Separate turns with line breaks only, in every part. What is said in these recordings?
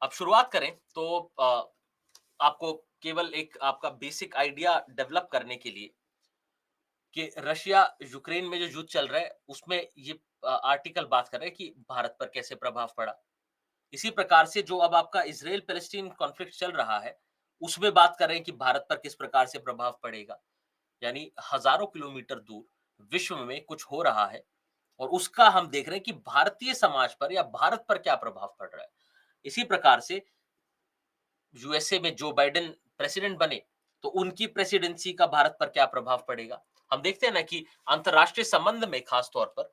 अब शुरुआत करें तो आपको केवल एक आपका बेसिक आइडिया डेवलप करने के लिए कि रशिया यूक्रेन में जो युद्ध चल रहा है उसमें ये आर्टिकल बात कर रहे हैं कि भारत पर कैसे प्रभाव पड़ा। इसी प्रकार से जो अब आपका इजराइल पैलेस्टीन कॉन्फ्लिक्ट चल रहा है, उसमें बात कर रहे हैं कि भारत पर किस प्रकार से प्रभाव पड़ेगा। यानी हजारों किलोमीटर दूर विश्व में कुछ हो रहा है और उसका हम देख रहे हैं कि भारतीय समाज पर या भारत पर क्या प्रभाव पड़ रहा है। इसी प्रकार से यूएसए में जो बाइडेन प्रेसिडेंट बने, तो उनकी प्रेसिडेंसी का भारत पर क्या प्रभाव पड़ेगा? हम देखते हैं ना कि अंतर्राष्ट्रीय संबंध में खास तौर पर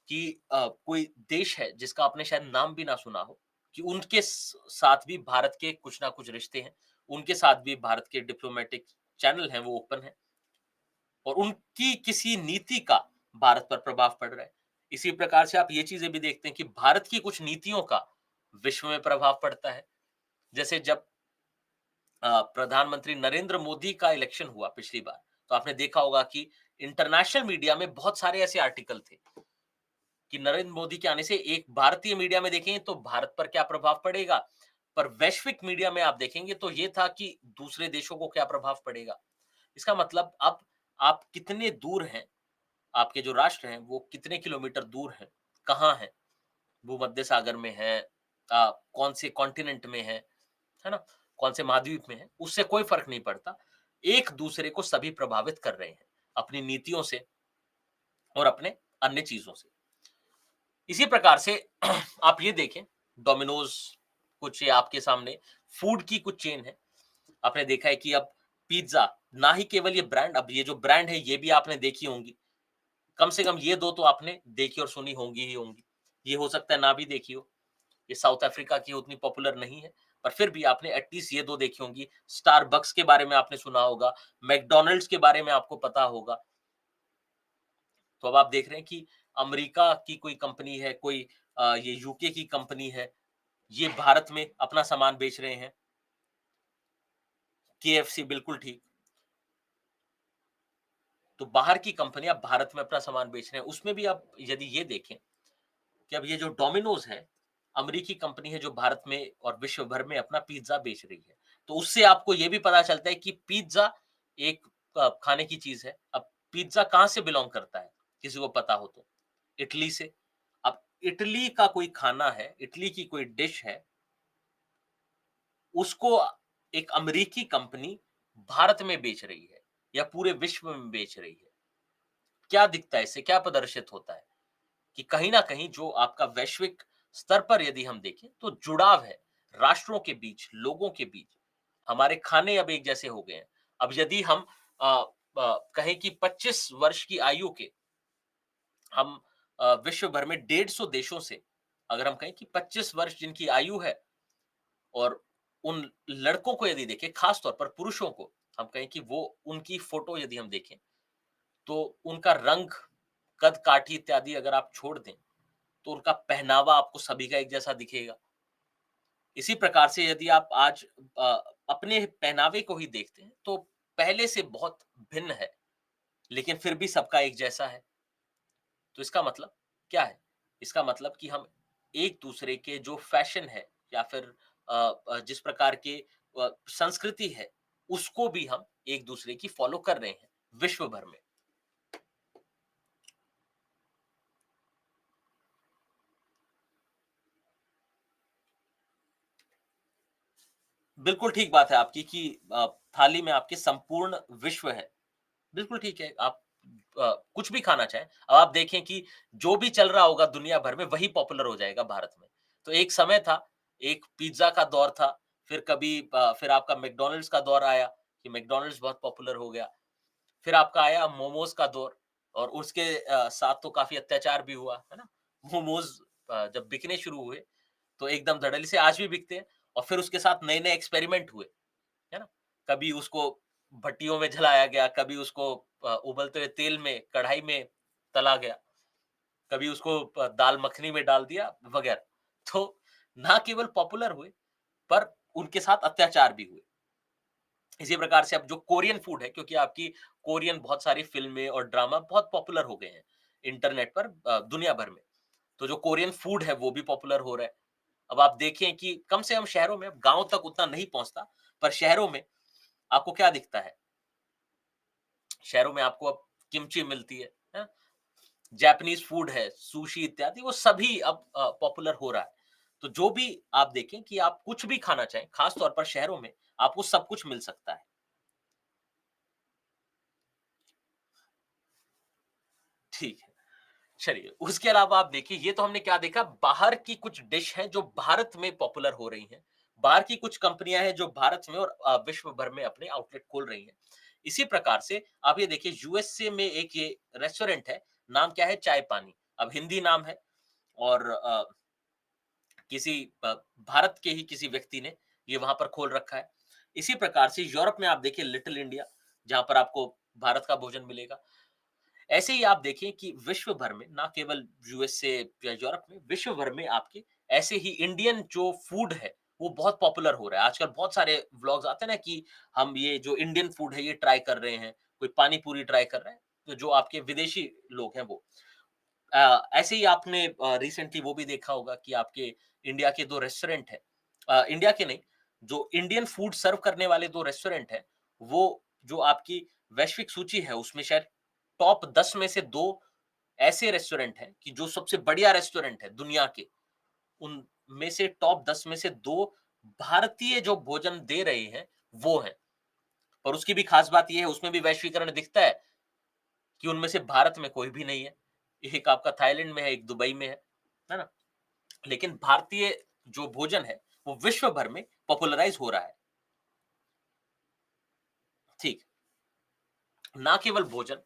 कि कोई देश है जिसका आपने शायद नाम भी ना सुना हो, कि उनके साथ भी भारत के कुछ ना कुछ रिश्ते हैं, उनके साथ भी भारत के डिप्लोमेटिक चैनल हैं वो ओपन है और उनकी किसी नीति का भारत पर प्रभाव पड़ रहा है। इसी प्रकार से आप ये चीजें भी देखते हैं कि भारत की कुछ नीतियों का विश्व में प्रभाव पड़ता है। जैसे जब प्रधानमंत्री नरेंद्र मोदी का इलेक्शन हुआ पिछली बार, तो आपने देखा होगा कि इंटरनेशनल मीडिया में बहुत सारे ऐसे आर्टिकल थे कि नरेंद्र मोदी के आने से एक भारतीय मीडिया में देखें तो भारत पर क्या प्रभाव पड़ेगा, पर वैश्विक मीडिया में आप देखेंगे तो ये था कि दूसरे देशों को क्या प्रभाव पड़ेगा। इसका मतलब अब आप कितने दूर हैं, आपके जो राष्ट्र हैं वो कितने किलोमीटर दूर हैं, कहाँ हैं, भूमध्य सागर में है, कौन से कॉन्टिनेंट में है ना? कौन से महाद्वीप में है, उससे कोई फ़र्क नहीं पड़ता। एक दूसरे को सभी प्रभावित कर रहे हैं, अपनी नीतियों से और अपने अन्य चीज़ों से। इसी प्रकार से आप ये देखें, डोमिनोज़ कुछ ये आपके सामने फूड की कुछ चेन है। आपने देखा है कि अब पिज़्ज़ा ना ही केवल ये ब्रांड, अब ये जो ब्रांड है ये भी आपने देखी होंगी। कम से कम ये 2 तो आपने देखी और सुनी होंगी ही होंगी। ये हो सकता है ना भी देखी हो। ये साउथ अफ्रीका की उतनी पॉपुलर नहीं है, पर फिर भी आपने एटलीस्ट ये 2 देखी होंगी। स्टारबक्स के बारे में आपने सुना होगा, मैकडॉनल्ड्स के बारे में आपको पता होगा। तो अब आप देख रहे हैं कि अमेरिका की कोई कंपनी है, कोई ये यूके की कंपनी है, ये भारत में अपना सामान बेच रहे हैं। केएफसी बिल्कुल ठीक। तो बाहर की कंपनियाँ भारत में अपना सामान बेच रहे हैं। उसमें भी आप यदि ये देखें कि अब ये जो डोमिनोज़ है, अमेरिकी कंपनी है जो भारत में और विश्व भर में अपना पिज़्ज़ा बेच रही है। तो उससे आपको ये भी पता चलता है कि पिज़्ज़ा एक खाने की चीज़ है। अब पिज़्ज़ा कहाँ से बिलॉन्ग करता है? किसी को पता हो तो? इटली से। अब इटली का कोई खाना है, इटली की कोई डिश है, उसको एक अमेरिकी कंपनी भारत में बेच रही है या पूरे विश्व में बेच रही है। क्या दिखता है इससे? क्या प्रदर्शित होता है? कि कहीं न कहीं जो आपका वैश्विक स्तर पर यदि हम देखें तो जुड़ाव है, राष्ट्रों के बीच, लोगों के बीच। हमारे खाने अब एक जैसे हो गए हैं। अब यदि हम कहें कि 25 वर्ष की आयु के हम विश्व भर में 150 देशों से अगर हम कहें कि 25 वर्ष जिनकी आयु है और उन लड़कों को यदि देखें, खास तौर पर पुरुषों को, हम कहें कि वो उनकी फ़ोटो यदि हम देखें, तो उनका रंग, कद-काठी इत्यादि अगर आप छोड़ दें, तो उनका पहनावा आपको सभी का एक जैसा दिखेगा। इसी प्रकार से यदि आप आज अ, अपने पहनावे को ही देखते हैं, तो पहले से बहुत भिन्न है, लेकिन फिर भी सबका एक जैसा है। तो इसका मतलब क्या है? इसका मतलब कि हम एक-दूसरे के जो फैशन है या फिर जिस प्रकार के संस्कृति है, उसको भी हम एक-दूसरे की फ़ॉलो कर रहे हैं, विश्व भर में। बिल्कुल ठीक बात है आपकी कि थाली में आपके संपूर्ण विश्व है। बिल्कुल ठीक है, आप कुछ भी खाना चाहें। अब आप देखें कि जो भी चल रहा होगा दुनिया भर में वही पॉपुलर हो जाएगा भारत में। तो एक समय था, एक पिज़्ज़ा का दौर था, फिर कभी फिर आपका मैकडॉनल्ड्स का दौर आया कि मैकडॉनल्ड्स बहुत पॉपुलर हो गया। फिर आपका आया मोमोज़ का दौर और उसके साथ तो काफ़ी अत्याचार भी हुआ, है ना? मोमोज़ जब बिकने शुरू हुए, तो एकदम धड़ल्ले से आज भी बिकते हैं और फिर उसके साथ नए-नए एक्सपेरिमेंट हुए। है ना? कभी उसको भट्टियों में जलाया गया, कभी उसको उबलते हुए तेल में, कढ़ाई में तला गया, कभी उसको दाल मखनी में डाल दिया वगैरह। तो ना केवल पॉपुलर हुए, पर उनके साथ अत्याचार भी हुए। इसी प्रकार से अब जो कोरियन फूड है, क्योंकि आपकी कोरियन बहुत सारी फ़िल्में और ड्रामा बहुत पॉपुलर हो गए हैं, इंटरनेट पर दुनिया भर में। तो जो कोरियन फूड है, वो भी पॉपुलर हो रहा है। अब आप देखें कि कम से कम शहरों में, गाँव तक उतना नहीं पहुँचता, पर शहरों में आपको क्या दिखता है? शहरों में आपको अब किमची मिलती है, हैं? जापानीज़ फूड है, सुशी इत्यादि वो सभी अब पॉपुलर हो रहा है। तो जो भी आप देखें कि आप कुछ भी खाना चाहें, खास तौर पर शहरों में आपको सब कुछ मिल सकता है। ठीक है, चलिए उसके अलावा आप देखिए ये तो हमने क्या देखा, बाहर की कुछ डिश हैं जो भारत में पॉपुलर हो रही हैं। बाहर की कुछ कंपनियाँ हैं जो भारत में और विश्व भर में अपने आउटलेट खोल रही हैं। इसी प्रकार से आप ये देखिए यूएसए में एक ये रेस्टोरेंट है, नाम क्या है? चाय पानी। अब हिंदी नाम है और किसी भारत के ही किसी व्यक्ति ने ये वहाँ पर खोल रखा है। इसी प्रकार से यूरोप में आप देखिए लिटिल इंडिया, जहाँ पर आपको भारत का भोजन मिलेगा। ऐसे ही आप देखें कि विश्व भर में, ना केवल यूएसए या यूरोप में, विश्व भर में आपके ऐसे ही इंडियन जो फूड है, वो बहुत पॉपुलर हो रहा है। आजकल बहुत सारे व्लॉग्स आते हैं ना कि हम ये जो इंडियन फूड है, ये ट्राई कर रहे हैं, कोई पानी पूरी ट्राई कर रहा है, तो जो आपके विदेशी लोग हैं वो। ऐसे ही आपने रिसेंटली वो भी देखा होगा कि आपके इंडिया के 2 रेस्टोरेंट हैं, इंडिया के नहीं, जो इंडियन फूड सर्व करने वाले 2 रेस्टोरेंट हैं, वो जो आपकी वैश्विक सूची है, उसमें शायद टॉप 10 में से 2 ऐसे रेस्टोरेंट हैं कि जो सबसे बढ़िया रेस्टोरेंट है दुनिया के, उनमें से टॉप 10 में से 2 भारतीय जो भोजन दे रहे हैं, वो हैं। और उसकी भी खास बात ये है, उसमें भी वैश्वीकरण दिखता है कि उनमें से भारत में कोई भी नहीं है। एक आपका थाईलैंड में है, एक दुबई में है ना? लेकिन भारतीय जो भोजन है, वो विश्व भर में पॉपुलराइज़ हो रहा है। ठीक, ना केवल भोजन,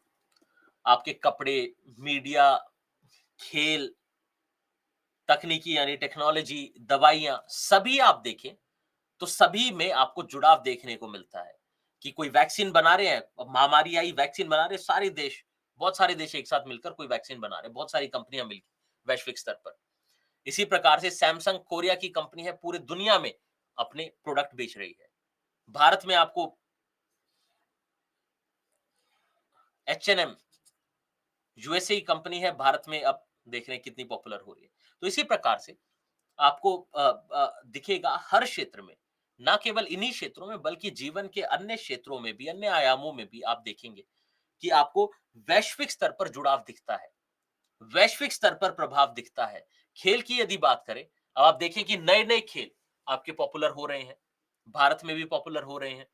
आपके कपड़े, मीडिया, खेल, तकनीकी यानी टेक्नोलॉजी, दवाइयाँ, सभी आप देखें, तो सभी में आपको जुड़ाव देखने को मिलता है कि कोई वैक्सीन बना रहे हैं, अब महामारी आई, वैक्सीन बना रहे हैं सारे देश, बहुत सारे देश एक साथ मिलकर कोई वैक्सीन बना रहे हैं, बहुत सारी कंपनियाँ मिलके, वैश्विक स्तर पर। इसी प्रकार से सैमसंग कोरिया की कंपनी है, पूरे दुनिया में अपने प्रोडक्ट बेच रही है। भारत में आपको एच-एन-एम, यूएसए की कंपनी है, भारत में अब देख रहे हैं कितनी पॉपुलर हो रही है। तो इसी प्रकार से आपको दिखेगा हर क्षेत्र में, ना केवल इन्हीं क्षेत्रों में बल्कि जीवन के अन्य क्षेत्रों में भी, अन्य आयामों में भी आप देखेंगे कि आपको वैश्विक स्तर पर जुड़ाव दिखता है, वैश्विक स्तर पर प्रभाव दिखता है। खेल की यदि बात करें, अब आप देखें कि नए-नए खेल आपके पॉपुलर हो रहे हैं, भारत में भी पॉपुलर हो रहे हैं।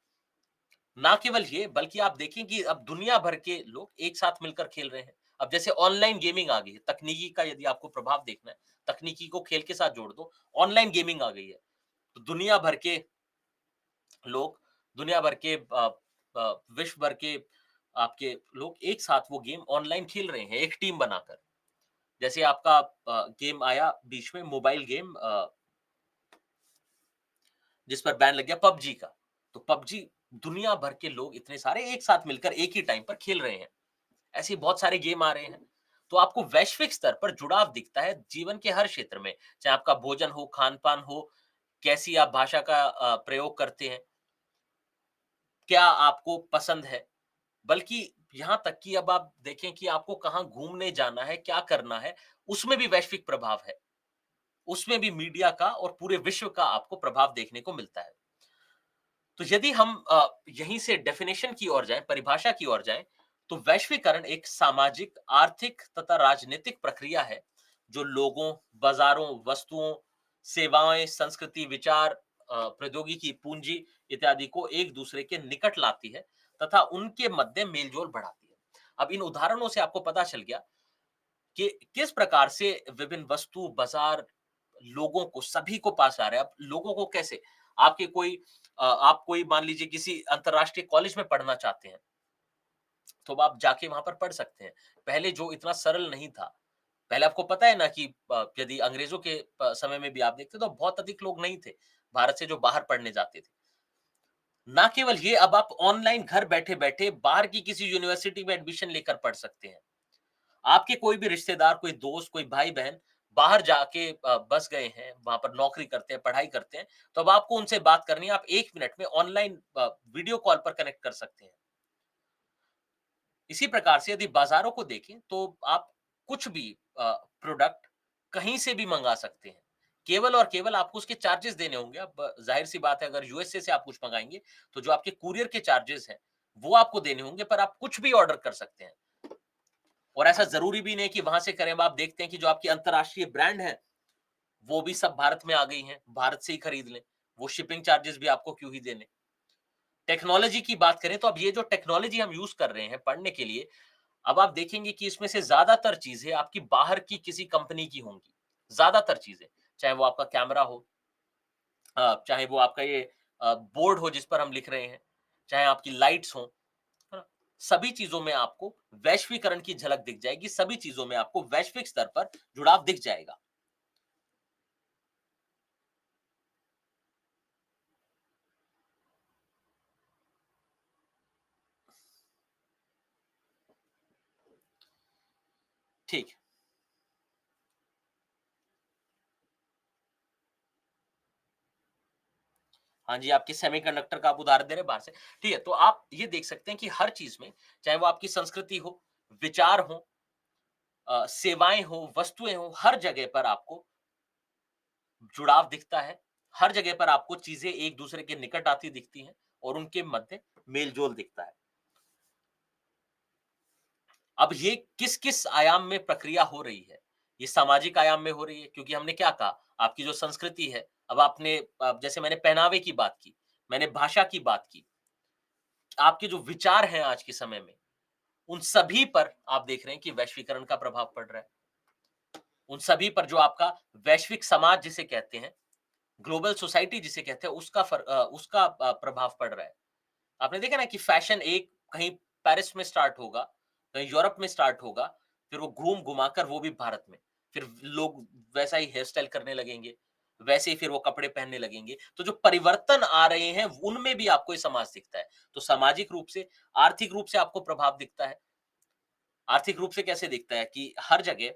ना केवल ये, बल्कि आप देखें कि अब दुनिया भर के लोग एक साथ मिलकर खेल रहे हैं। अब जैसे ऑनलाइन गेमिंग आ गई है, तकनीकी का यदि आपको प्रभाव देखना है, तकनीकी को खेल के साथ जोड़ दो, ऑनलाइन गेमिंग आ गई है। तो दुनिया भर के लोग, दुनिया भर के विश्व भर के आपके लोग एक साथ वो गेम ऑनलाइन खेल रहे हैं, एक टीम बनाकर। जैसे आपका गेम आया बीच में, मोबाइल गेम जिस पर बैन लग गया, पबजी का। तो पबजी दुनिया भर के लोग इतने सारे एक साथ मिलकर एक ही टाइम पर खेल रहे हैं। ऐसे ही बहुत सारे गेम आ रहे हैं। तो आपको वैश्विक स्तर पर जुड़ाव दिखता है जीवन के हर क्षेत्र में, चाहे आपका भोजन हो, खान-पान हो, कैसी आप भाषा का प्रयोग करते हैं, क्या आपको पसंद है, बल्कि यहाँ तक कि अब आप देखें कि आपको कहाँ घूमने जाना है, क्या करना है, उसमें भी वैश्विक प्रभाव है। उसमें भी मीडिया का और पूरे विश्व का आपको प्रभाव देखने को मिलता है। तो यदि हम यहीं से डेफिनिशन की ओर जाएँ, परिभाषा की ओर जाएँ, तो वैश्वीकरण एक सामाजिक, आर्थिक तथा राजनीतिक प्रक्रिया है, जो लोगों, बाज़ारों, वस्तुओं, सेवाएँ, संस्कृति, विचार, प्रौद्योगिकी, पूँजी इत्यादि को एक-दूसरे के निकट लाती है तथा उनके मध्य मेल-जोल बढ़ाती है। अब इन उदाहरणों से आपको पता चल गया कि किस प्रकार से विभिन्न वस्तु, बाज़ार, लोगों को, सभी को पास आ रहा है। अब लोगों को कैसे? आपके कोई आप कोई मान लीजिए किसी अंतर्राष्ट्रीय कॉलेज में पढ़ना चाहते हैं, तो अब आप जाके वहाँ पर पढ़ सकते हैं। पहले जो इतना सरल नहीं था, पहले आपको पता है ना कि यदि अंग्रेज़ों के समय में भी आप देखते तो बहुत अधिक लोग नहीं थे, भारत से जो बाहर पढ़ने जाते थे। ना केवल ये, अब आप ऑनलाइन घर बैठे-बैठे बाहर की किसी यूनिवर्सिटी में एडमिशन लेकर पढ़ सकते हैं। आपके कोई भी रिश्तेदार, कोई दोस्त, कोई भाई-बहन बाहर जाके बस गए हैं, वहाँ पर नौकरी करते हैं, पढ़ाई करते हैं, तो अब आपको उनसे बात करनी है, आप 1 मिनट में ऑनलाइन वीडियो कॉल पर कनेक्ट कर सकते हैं। इसी प्रकार से यदि बाज़ारों को देखें, तो आप कुछ भी प्रोडक्ट कहीं से भी मँगा सकते हैं। केवल और केवल आपको उसके चार्जेस देने होंगे। अब ज़ाहिर-सी बात है, अगर यूएसए से आप कुछ मँगाएँगे, तो जो आपके कूरियर के चार्जेस हैं, वो आपको देने होंगे, पर आप कुछ भी ऑर्डर कर सकते हैं। और ऐसा ज़रूरी भी नहीं है कि वहाँ से करें। अब आप देखते हैं कि जो आपकी अंतर्राष्ट्रीय ब्रांड हैं, वो भी सब भारत में आ गई हैं, भारत से ही खरीद लें। वो शिपिंग चार्जेस भी आपको क्यों ही देने। टेक्नोलॉजी की बात करें, तो अब ये जो टेक्नोलॉजी हम यूज़ कर रहे हैं पढ़ने के लिए, अब आप देखेंगे कि इसमें से ज़्यादातर चीज़ें आपकी बाहर की किसी कंपनी की होंगी। ज़्यादातर चीज़ें, चाहे वो आपका कैमरा हो, चाहे वो आपका ये बोर्ड हो जिस पर हम लिख रहे हैं, चाहे आपकी लाइट्स हों, है ना? सभी चीज़ों में आपको वैश्वीकरण की झलक दिख जाएगी, सभी चीज़ों में आपको वैश्विक स्तर पर जुड़ाव दिख जाएगा। ठीक। हाँ जी, आपके सेमीकंडक्टर का आप उदाहरण दे रहे हैं बाहर से। ठीक है, तो आप ये देख सकते हैं कि हर चीज़ में, चाहे वो आपकी संस्कृति हो, विचार हो, सेवाएँ हो, वस्तुएँ हो, हर जगह पर आपको जुड़ाव दिखता है। हर जगह पर आपको चीज़ें एक-दूसरे के निकट आती दिखती हैं और उनके मध्य मेल-जोल दिखता है। अब ये किस-किस आयाम में प्रक्रिया हो रही है? ये सामाजिक आयाम में हो रही है, क्योंकि हमने क्या कहा, आपकी जो संस्कृति है, अब आपने जैसे मैंने पहनावे की बात की, मैंने भाषा की बात की, आपके जो विचार हैं आज के समय में, उन सभी पर आप देख रहे हैं कि वैश्वीकरण का प्रभाव पड़ रहा है। उन सभी पर जो आपका वैश्विक समाज जिसे कहते हैं, ग्लोबल सोसाइटी जिसे कहते हैं, उसका प्रभाव पड़ रहा है। आपने देखा ना कि फैशन एक कहीं पेरिस में स्टार्ट होगा, कहीं यूरोप में स्टार्ट होगा, फिर वो घूम-घुमा कर वो भी भारत में। फिर लोग वैसा ही हेयर स्टाइल करने लगेंगे, वैसे ही फिर वो कपड़े पहनने लगेंगे। तो जो परिवर्तन आ रहे हैं, उनमें भी आपको ये समाज दिखता है। तो सामाजिक रूप से, आर्थिक रूप से आपको प्रभाव दिखता है। आर्थिक रूप से कैसे दिखता है कि हर जगह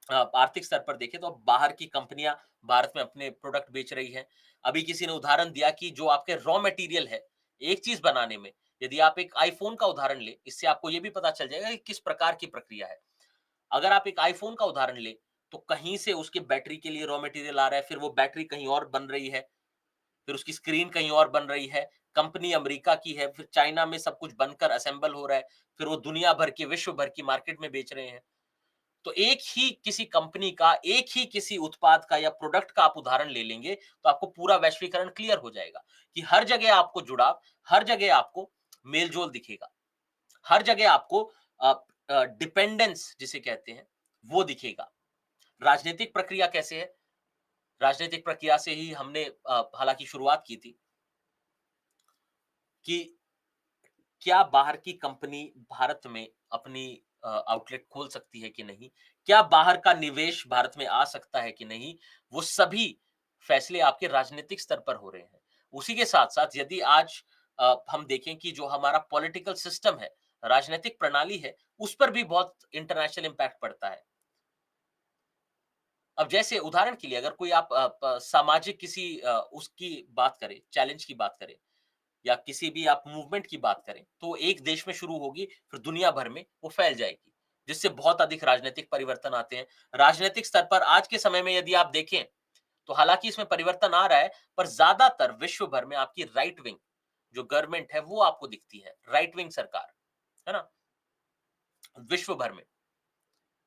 आर्थिक स्तर पर देखें तो अब बाहर की कंपनियां भारत में अपने प्रोडक्ट बेच रही हैं। अभी किसी ने उदाहरण दिया कि जो आपके रॉ मटेरियल है, एक चीज बनाने में, यदि आप एक आईफोन का उदाहरण ले, इससे आपको ये भी पता चल जाएगा कि किस प्रकार की प्रक्रिया है। अगर आप एक आईफोन का उदाहरण ले, तो कहीं से उसके बैटरी के लिए रॉ मटेरियल आ रहा है, फिर वो बैटरी कहीं और बन रही है, फिर उसकी स्क्रीन कहीं और बन रही है, कंपनी अमेरिका की है, फिर चाइना में सब कुछ बनकर असेंबल हो रहा है, फिर वो दुनिया भर की, विश्व भर की मार्केट में बेच रहे हैं। तो एक ही किसी कंपनी का, एक ही किसी उत्पाद का या प्रोडक्ट का आप उदाहरण ले लेंगे, तो आपको पूरा वैश्वीकरण क्लियर हो जाएगा कि हर जगह आपको जुड़ाव, हर जगह आपको मेल-जोल दिखेगा। हर जगह आपको डिपेंडेंस जिसे कहते हैं, वो दिखेगा। राजनीतिक प्रक्रिया कैसे है? राजनीतिक प्रक्रिया से ही हमने हालाँकि शुरुआत की थी कि क्या बाहर की कंपनी भारत में अपनी आउटलेट खोल सकती है कि नहीं? क्या बाहर का निवेश भारत में आ सकता है कि नहीं? वो सभी फैसले आपके राजनीतिक स्तर पर हो रहे हैं। उसी के साथ-साथ यदि आज हम देखें कि जो हमारा पॉलिटिकल सिस्टम है, राजनीतिक प्रणाली है, उस पर भी बहुत इंटरनेशनल इम्पैक्ट पड़ता है। अब जैसे उदाहरण के लिए अगर कोई आप सामाजिक किसी उसकी बात करें, चैलेंज की बात करें, या किसी भी आप मूवमेंट की बात करें, तो एक देश में शुरू होगी, फिर दुनिया भर में वो फैल जाएगी, जिससे बहुत अधिक राजनीतिक परिवर्तन आते हैं। राजनीतिक स्तर पर आज के समय में यदि आप देखें, तो हालाँकि इसमें परिवर्तन आ रहा है, पर ज़्यादातर विश्व भर में आपकी राइट विंग जो गवर्नमेंट है, वो आपको दिखती है, राइट विंग सरकार, है ना? विश्व भर में।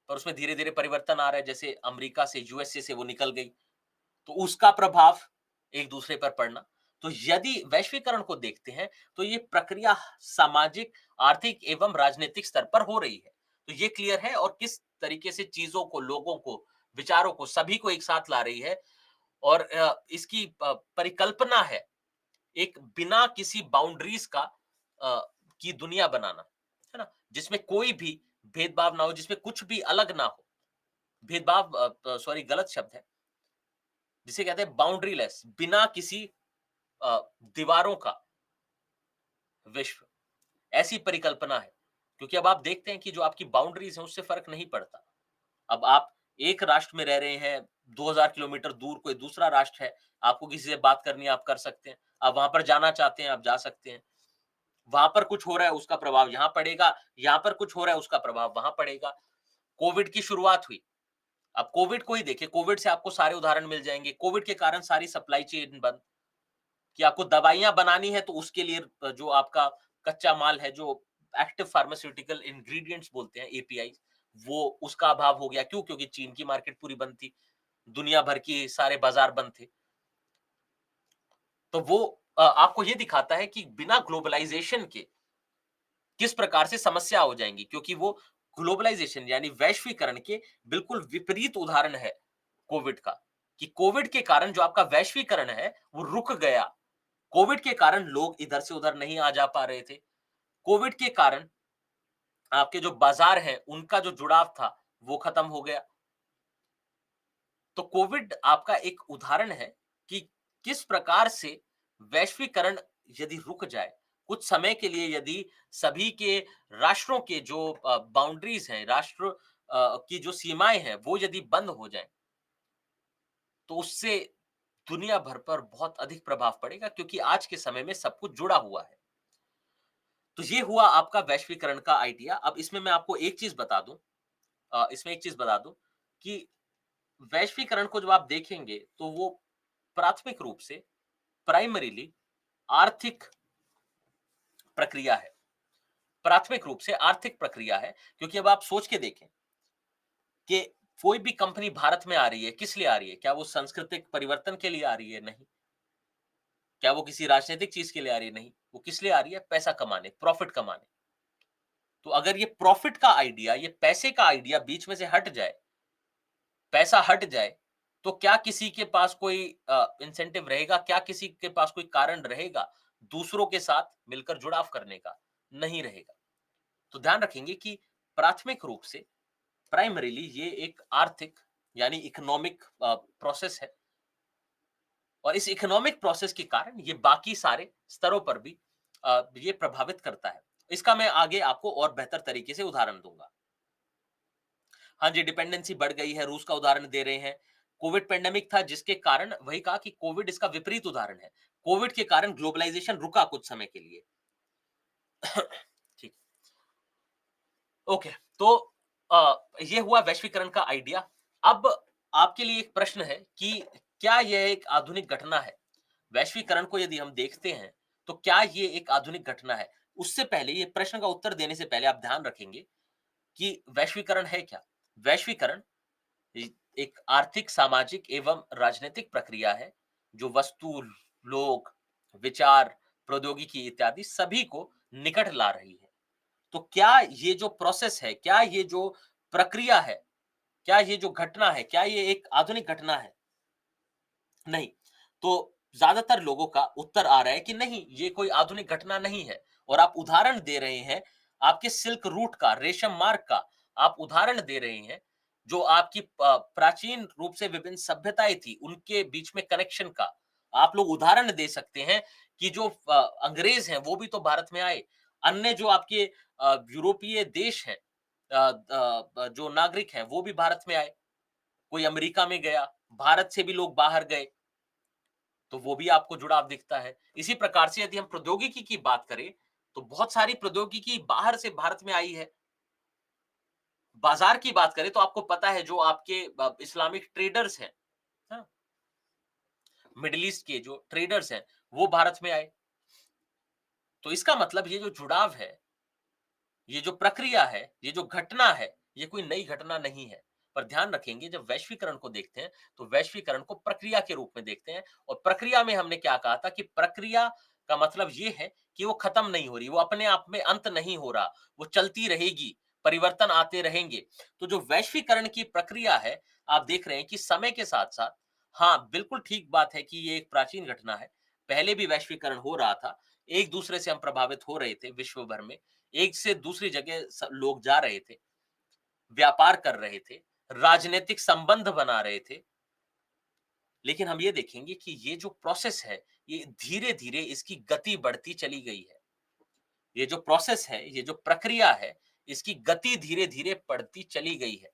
और उसमें धीरे-धीरे परिवर्तन आ रहा है, जैसे अमेरिका से, यूएसए से वो निकल गई। तो उसका प्रभाव एक दूसरे पर पड़ना। तो यदि वैश्वीकरण को देखते हैं, तो ये प्रक्रिया सामाजिक, आर्थिक एवं राजनीतिक स्तर पर हो रही है। तो ये क्लियर है, और किस तरीके से चीज़ों को, लोगों को, विचारों को, सभी को एक साथ ला रही है, और इसकी परिकल्पना है एक बिना किसी बाउंड्रीज़ का की दुनिया बनाना, है ना? जिसमें कोई भी भेदभाव ना हो, जिसमें कुछ भी अलग ना हो। भेदभाव सॉरी गलत शब्द है। जिसे कहते हैं बाउंड्रीलेस, बिना किसी अ, दीवारों का विश्व, ऐसी परिकल्पना है। क्योंकि अब आप देखते हैं कि जो आपकी बाउंड्रीज़ हैं, उससे फ़र्क नहीं पड़ता। अब आप एक राष्ट्र में रह रहे हैं, 2000 किलोमीटर दूर कोई दूसरा राष्ट्र है, आपको किसी से बात करनी है, आप कर सकते हैं। आप वहाँ पर जाना चाहते हैं, आप जा सकते हैं। वहाँ पर कुछ हो रहा है, उसका प्रभाव यहाँ पड़ेगा, यहाँ पर कुछ हो रहा है, उसका प्रभाव वहाँ पड़ेगा। कोविड की शुरुआत हुई, आप कोविड को ही देखिए, कोविड से आपको सारे उदाहरण मिल जाएँगे। कोविड के कारण सारी सप्लाई चेन बंद, कि आपको दवाइयाँ बनानी है तो उसके लिए जो आपका कच्चा माल है, जो एक्टिव फार्मास्यूटिकल इंग्रीडिएंट्स बोलते हैं, एपीआई, वो उसका अभाव हो गया। क्यों? क्योंकि चीन की मार्केट पूरी बंद थी। दुनिया भर की सारे बाज़ार बंद थे। तो वो आपको ये दिखाता है कि बिना ग्लोबलाइज़ेशन के किस प्रकार से समस्या हो जाएँगी, क्योंकि वो ग्लोबलाइज़ेशन यानी वैश्वीकरण के बिल्कुल विपरीत उदाहरण है कोविड का, कि कोविड के कारण जो आपका वैश्वीकरण है, वो रुक गया। कोविड के कारण लोग इधर से उधर नहीं आ जा पा रहे थे। कोविड के कारण आपके जो बाज़ार हैं, उनका जो जुड़ाव था, वो खत्म हो गया। तो कोविड आपका एक उदाहरण है कि किस प्रकार से वैश्वीकरण यदि रुक जाए, कुछ समय के लिए यदि सभी के राष्ट्रों के जो बाउंड्रीज़ हैं, राष्ट्र की जो सीमाएँ हैं, वो यदि बंद हो जाएँ, तो उससे दुनिया भर पर बहुत अधिक प्रभाव पड़ेगा, क्योंकि आज के समय में सब कुछ जुड़ा हुआ है। तो ये हुआ आपका वैश्वीकरण का आइडिया। अब इसमें मैं आपको एक चीज़ बता दूँ, इसमें एक चीज़ बता दूँ कि वैश्वीकरण को जब आप देखेंगे, तो वो प्राथमिक रूप से प्राइमरीली आर्थिक प्रक्रिया है। प्राथमिक रूप से आर्थिक प्रक्रिया है, क्योंकि अब आप सोच के देखें कि कोई भी कंपनी भारत में आ रही है, किस लिए आ रही है? क्या वो सांस्कृतिक परिवर्तन के लिए आ रही है? नहीं। क्या वो किसी राजनीतिक चीज़ के लिए आ रही है? नहीं। वो किस लिए आ रही है? पैसा कमाने, प्रॉफिट कमाने। तो अगर ये प्रॉफिट का आइडिया, ये पैसे का आइडिया बीच में से हट जाए, पैसा हट जाए, तो क्या किसी के पास कोई इंसेंटिव रहेगा? क्या किसी के पास कोई कारण रहेगा दूसरों के साथ मिलकर जुड़ाव करने का? नहीं रहेगा। तो ध्यान रखेंगे कि प्राथमिक रूप से प्राइमरीली ये एक आर्थिक यानी इकोनॉमिक प्रोसेस है, और इस इकोनॉमिक प्रोसेस के कारण ये बाकी सारे स्तरों पर भी ये प्रभावित करता है। इसका मैं आगे आपको और बेहतर तरीके से उदाहरण दूँगा। हाँ जी, डिपेंडेंसी बढ़ गई है, रूस का उदाहरण दे रहे हैं। कोविड पैंडेमिक था, जिसके कारण वही कहा कि कोविड इसका विपरीत उदाहरण है। कोविड के कारण ग्लोबलाइज़ेशन रुका कुछ समय के लिए। ठीक, ओके। तो ये हुआ वैश्वीकरण का आइडिया। अब आपके लिए एक प्रश्न है कि क्या यह एक आधुनिक घटना है? वैश्वीकरण को यदि हम देखते हैं, तो क्या ये एक आधुनिक घटना है? उससे पहले, ये प्रश्न का उत्तर देने से पहले आप ध्यान रखेंगे कि वैश्वीकरण है क्या? वैश्वीकरण ए एक आर्थिक, सामाजिक एवं राजनीतिक प्रक्रिया है, जो वस्तु, लोग, विचार, प्रौद्योगिकी इत्यादि सभी को निकट ला रही है। तो क्या ये जो प्रोसेस है, क्या ये जो प्रक्रिया है, क्या ये जो घटना है, क्या ये एक आधुनिक घटना है? नहीं। तो ज़्यादातर लोगों का उत्तर आ रहा है कि नहीं, ये कोई आधुनिक घटना नहीं है, और आप उदाहरण दे रहे हैं आपके सिल्क रूट का, रेशम मार्ग का आप उदाहरण दे रहे हैं, जो आपकी प्राचीन रूप से विभिन्न सभ्यताएँ थी, उनके बीच में कनेक्शन का। आप लोग उदाहरण दे सकते हैं कि जो अंग्रेज़ हैं, वो भी तो भारत में आए। अन्य जो आपके यूरोपीय देश हैं, जो नागरिक हैं, वो भी भारत में आए। कोई अमेरिका में गया, भारत से भी लोग बाहर गए। तो वो भी आपको जुड़ाव दिखता है। इसी प्रकार से यदि हम प्रौद्योगिकी की बात करें, तो बहुत सारी प्रौद्योगिकी बाहर से भारत में आई है। बाज़ार की बात करें तो आपको पता है, जो आपके इस्लामिक ट्रेडर्स हैं, हाँ? मिडल ईस्ट के जो ट्रेडर्स हैं, वो भारत में आए। तो इसका मतलब ये जो जुड़ाव है, ये जो प्रक्रिया है, ये जो घटना है, ये कोई नई घटना नहीं है। पर ध्यान रखेंगे, जब वैश्वीकरण को देखते हैं, तो वैश्वीकरण को प्रक्रिया के रूप में देखते हैं, और प्रक्रिया में हमने क्या कहा था कि प्रक्रिया का मतलब ये है कि वो खत्म नहीं हो रही, वो अपने आप में अंत नहीं हो रहा, वो चलती रहेगी, परिवर्तन आते रहेंगे। तो जो वैश्वीकरण की प्रक्रिया है, आप देख रहे हैं कि समय के साथ-साथ, हाँ, बिल्कुल ठीक बात है कि ये एक प्राचीन घटना है। पहले भी वैश्वीकरण हो रहा था, एक-दूसरे से हम प्रभावित हो रहे थे विश्व भर में। एक से दूसरी जगह लोग जा रहे थे, व्यापार कर रहे थे, राजनीतिक संबंध बना रहे थे। लेकिन हम ये देखेंगे कि ये जो प्रोसेस है, ये धीरे-धीरे इसकी गति बढ़ती चली गई है। ये जो प्रोसेस है, ये जो प्रक्रिया है, इसकी गति धीरे-धीरे बढ़ती चली गई है।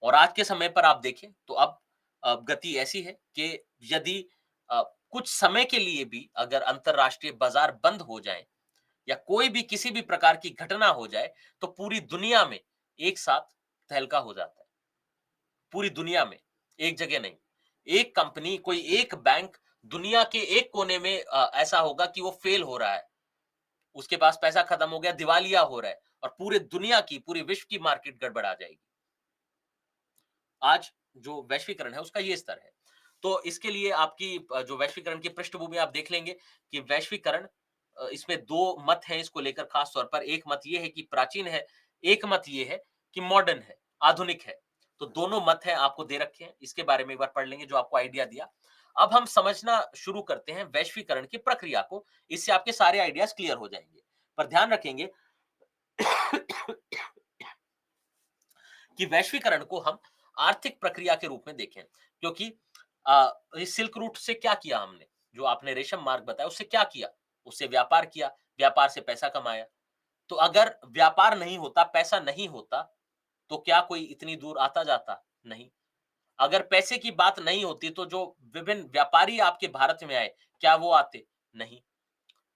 और आज के समय पर आप देखें, तो अब गति ऐसी है कि यदि कुछ समय के लिए भी अगर अंतर्राष्ट्रीय बाजार बंद हो जाएँ, या कोई भी किसी भी प्रकार की घटना हो जाए, तो पूरी दुनिया में एक साथ तहलका हो जाता है। पूरी दुनिया में, एक जगह नहीं। एक कंपनी, कोई एक बैंक दुनिया के एक कोने में ऐसा होगा कि वो फेल हो रहा है, उसके पास पैसा खत्म हो गया, दिवालिया हो रहा है और पूरे दुनिया की, पूरे विश्व की मार्केट गड़बड़ा जाएगी। आज जो वैश्वीकरण है उसका ये स्तर है। तो इसके लिए आपकी जो वैश्वीकरण की पृष्ठभूमि आप देख लेंगे कि वैश्वीकरण इसमें 2 मत हैं इसको लेकर खास तौर पर। एक मत ये है कि प्राचीन है, एक मत ये है कि मॉडर्न है, आधुनिक है। तो दोनों मत हैं आपको दे रखे हैं, इसके बारे में एक बार पढ़ लेंगे जो आपको आइडिया दिया। अब हम समझना शुरू करते हैं वैश्वीकरण की प्रक्रिया को, इससे आपके सारे आइडियाज़ क्लियर हो जाएँगे। पर ध्यान रखेंगे कि वैश्वीकरण को हम आर्थिक प्रक्रिया के रूप में देखें क्योंकि इस सिल्क रूट से क्या किया हमने, जो आपने रेशम मार्ग बताया उससे क्या किया, उससे व्यापार किया, व्यापार से पैसा कमाया। तो अगर व्यापार नहीं होता, पैसा नहीं होता, तो क्या कोई इतनी दूर आता जाता? नहीं। अगर पैसे की बात नहीं होती तो जो विभिन्न व्यापारी आपके भारत में आए, क्या वो आते? नहीं।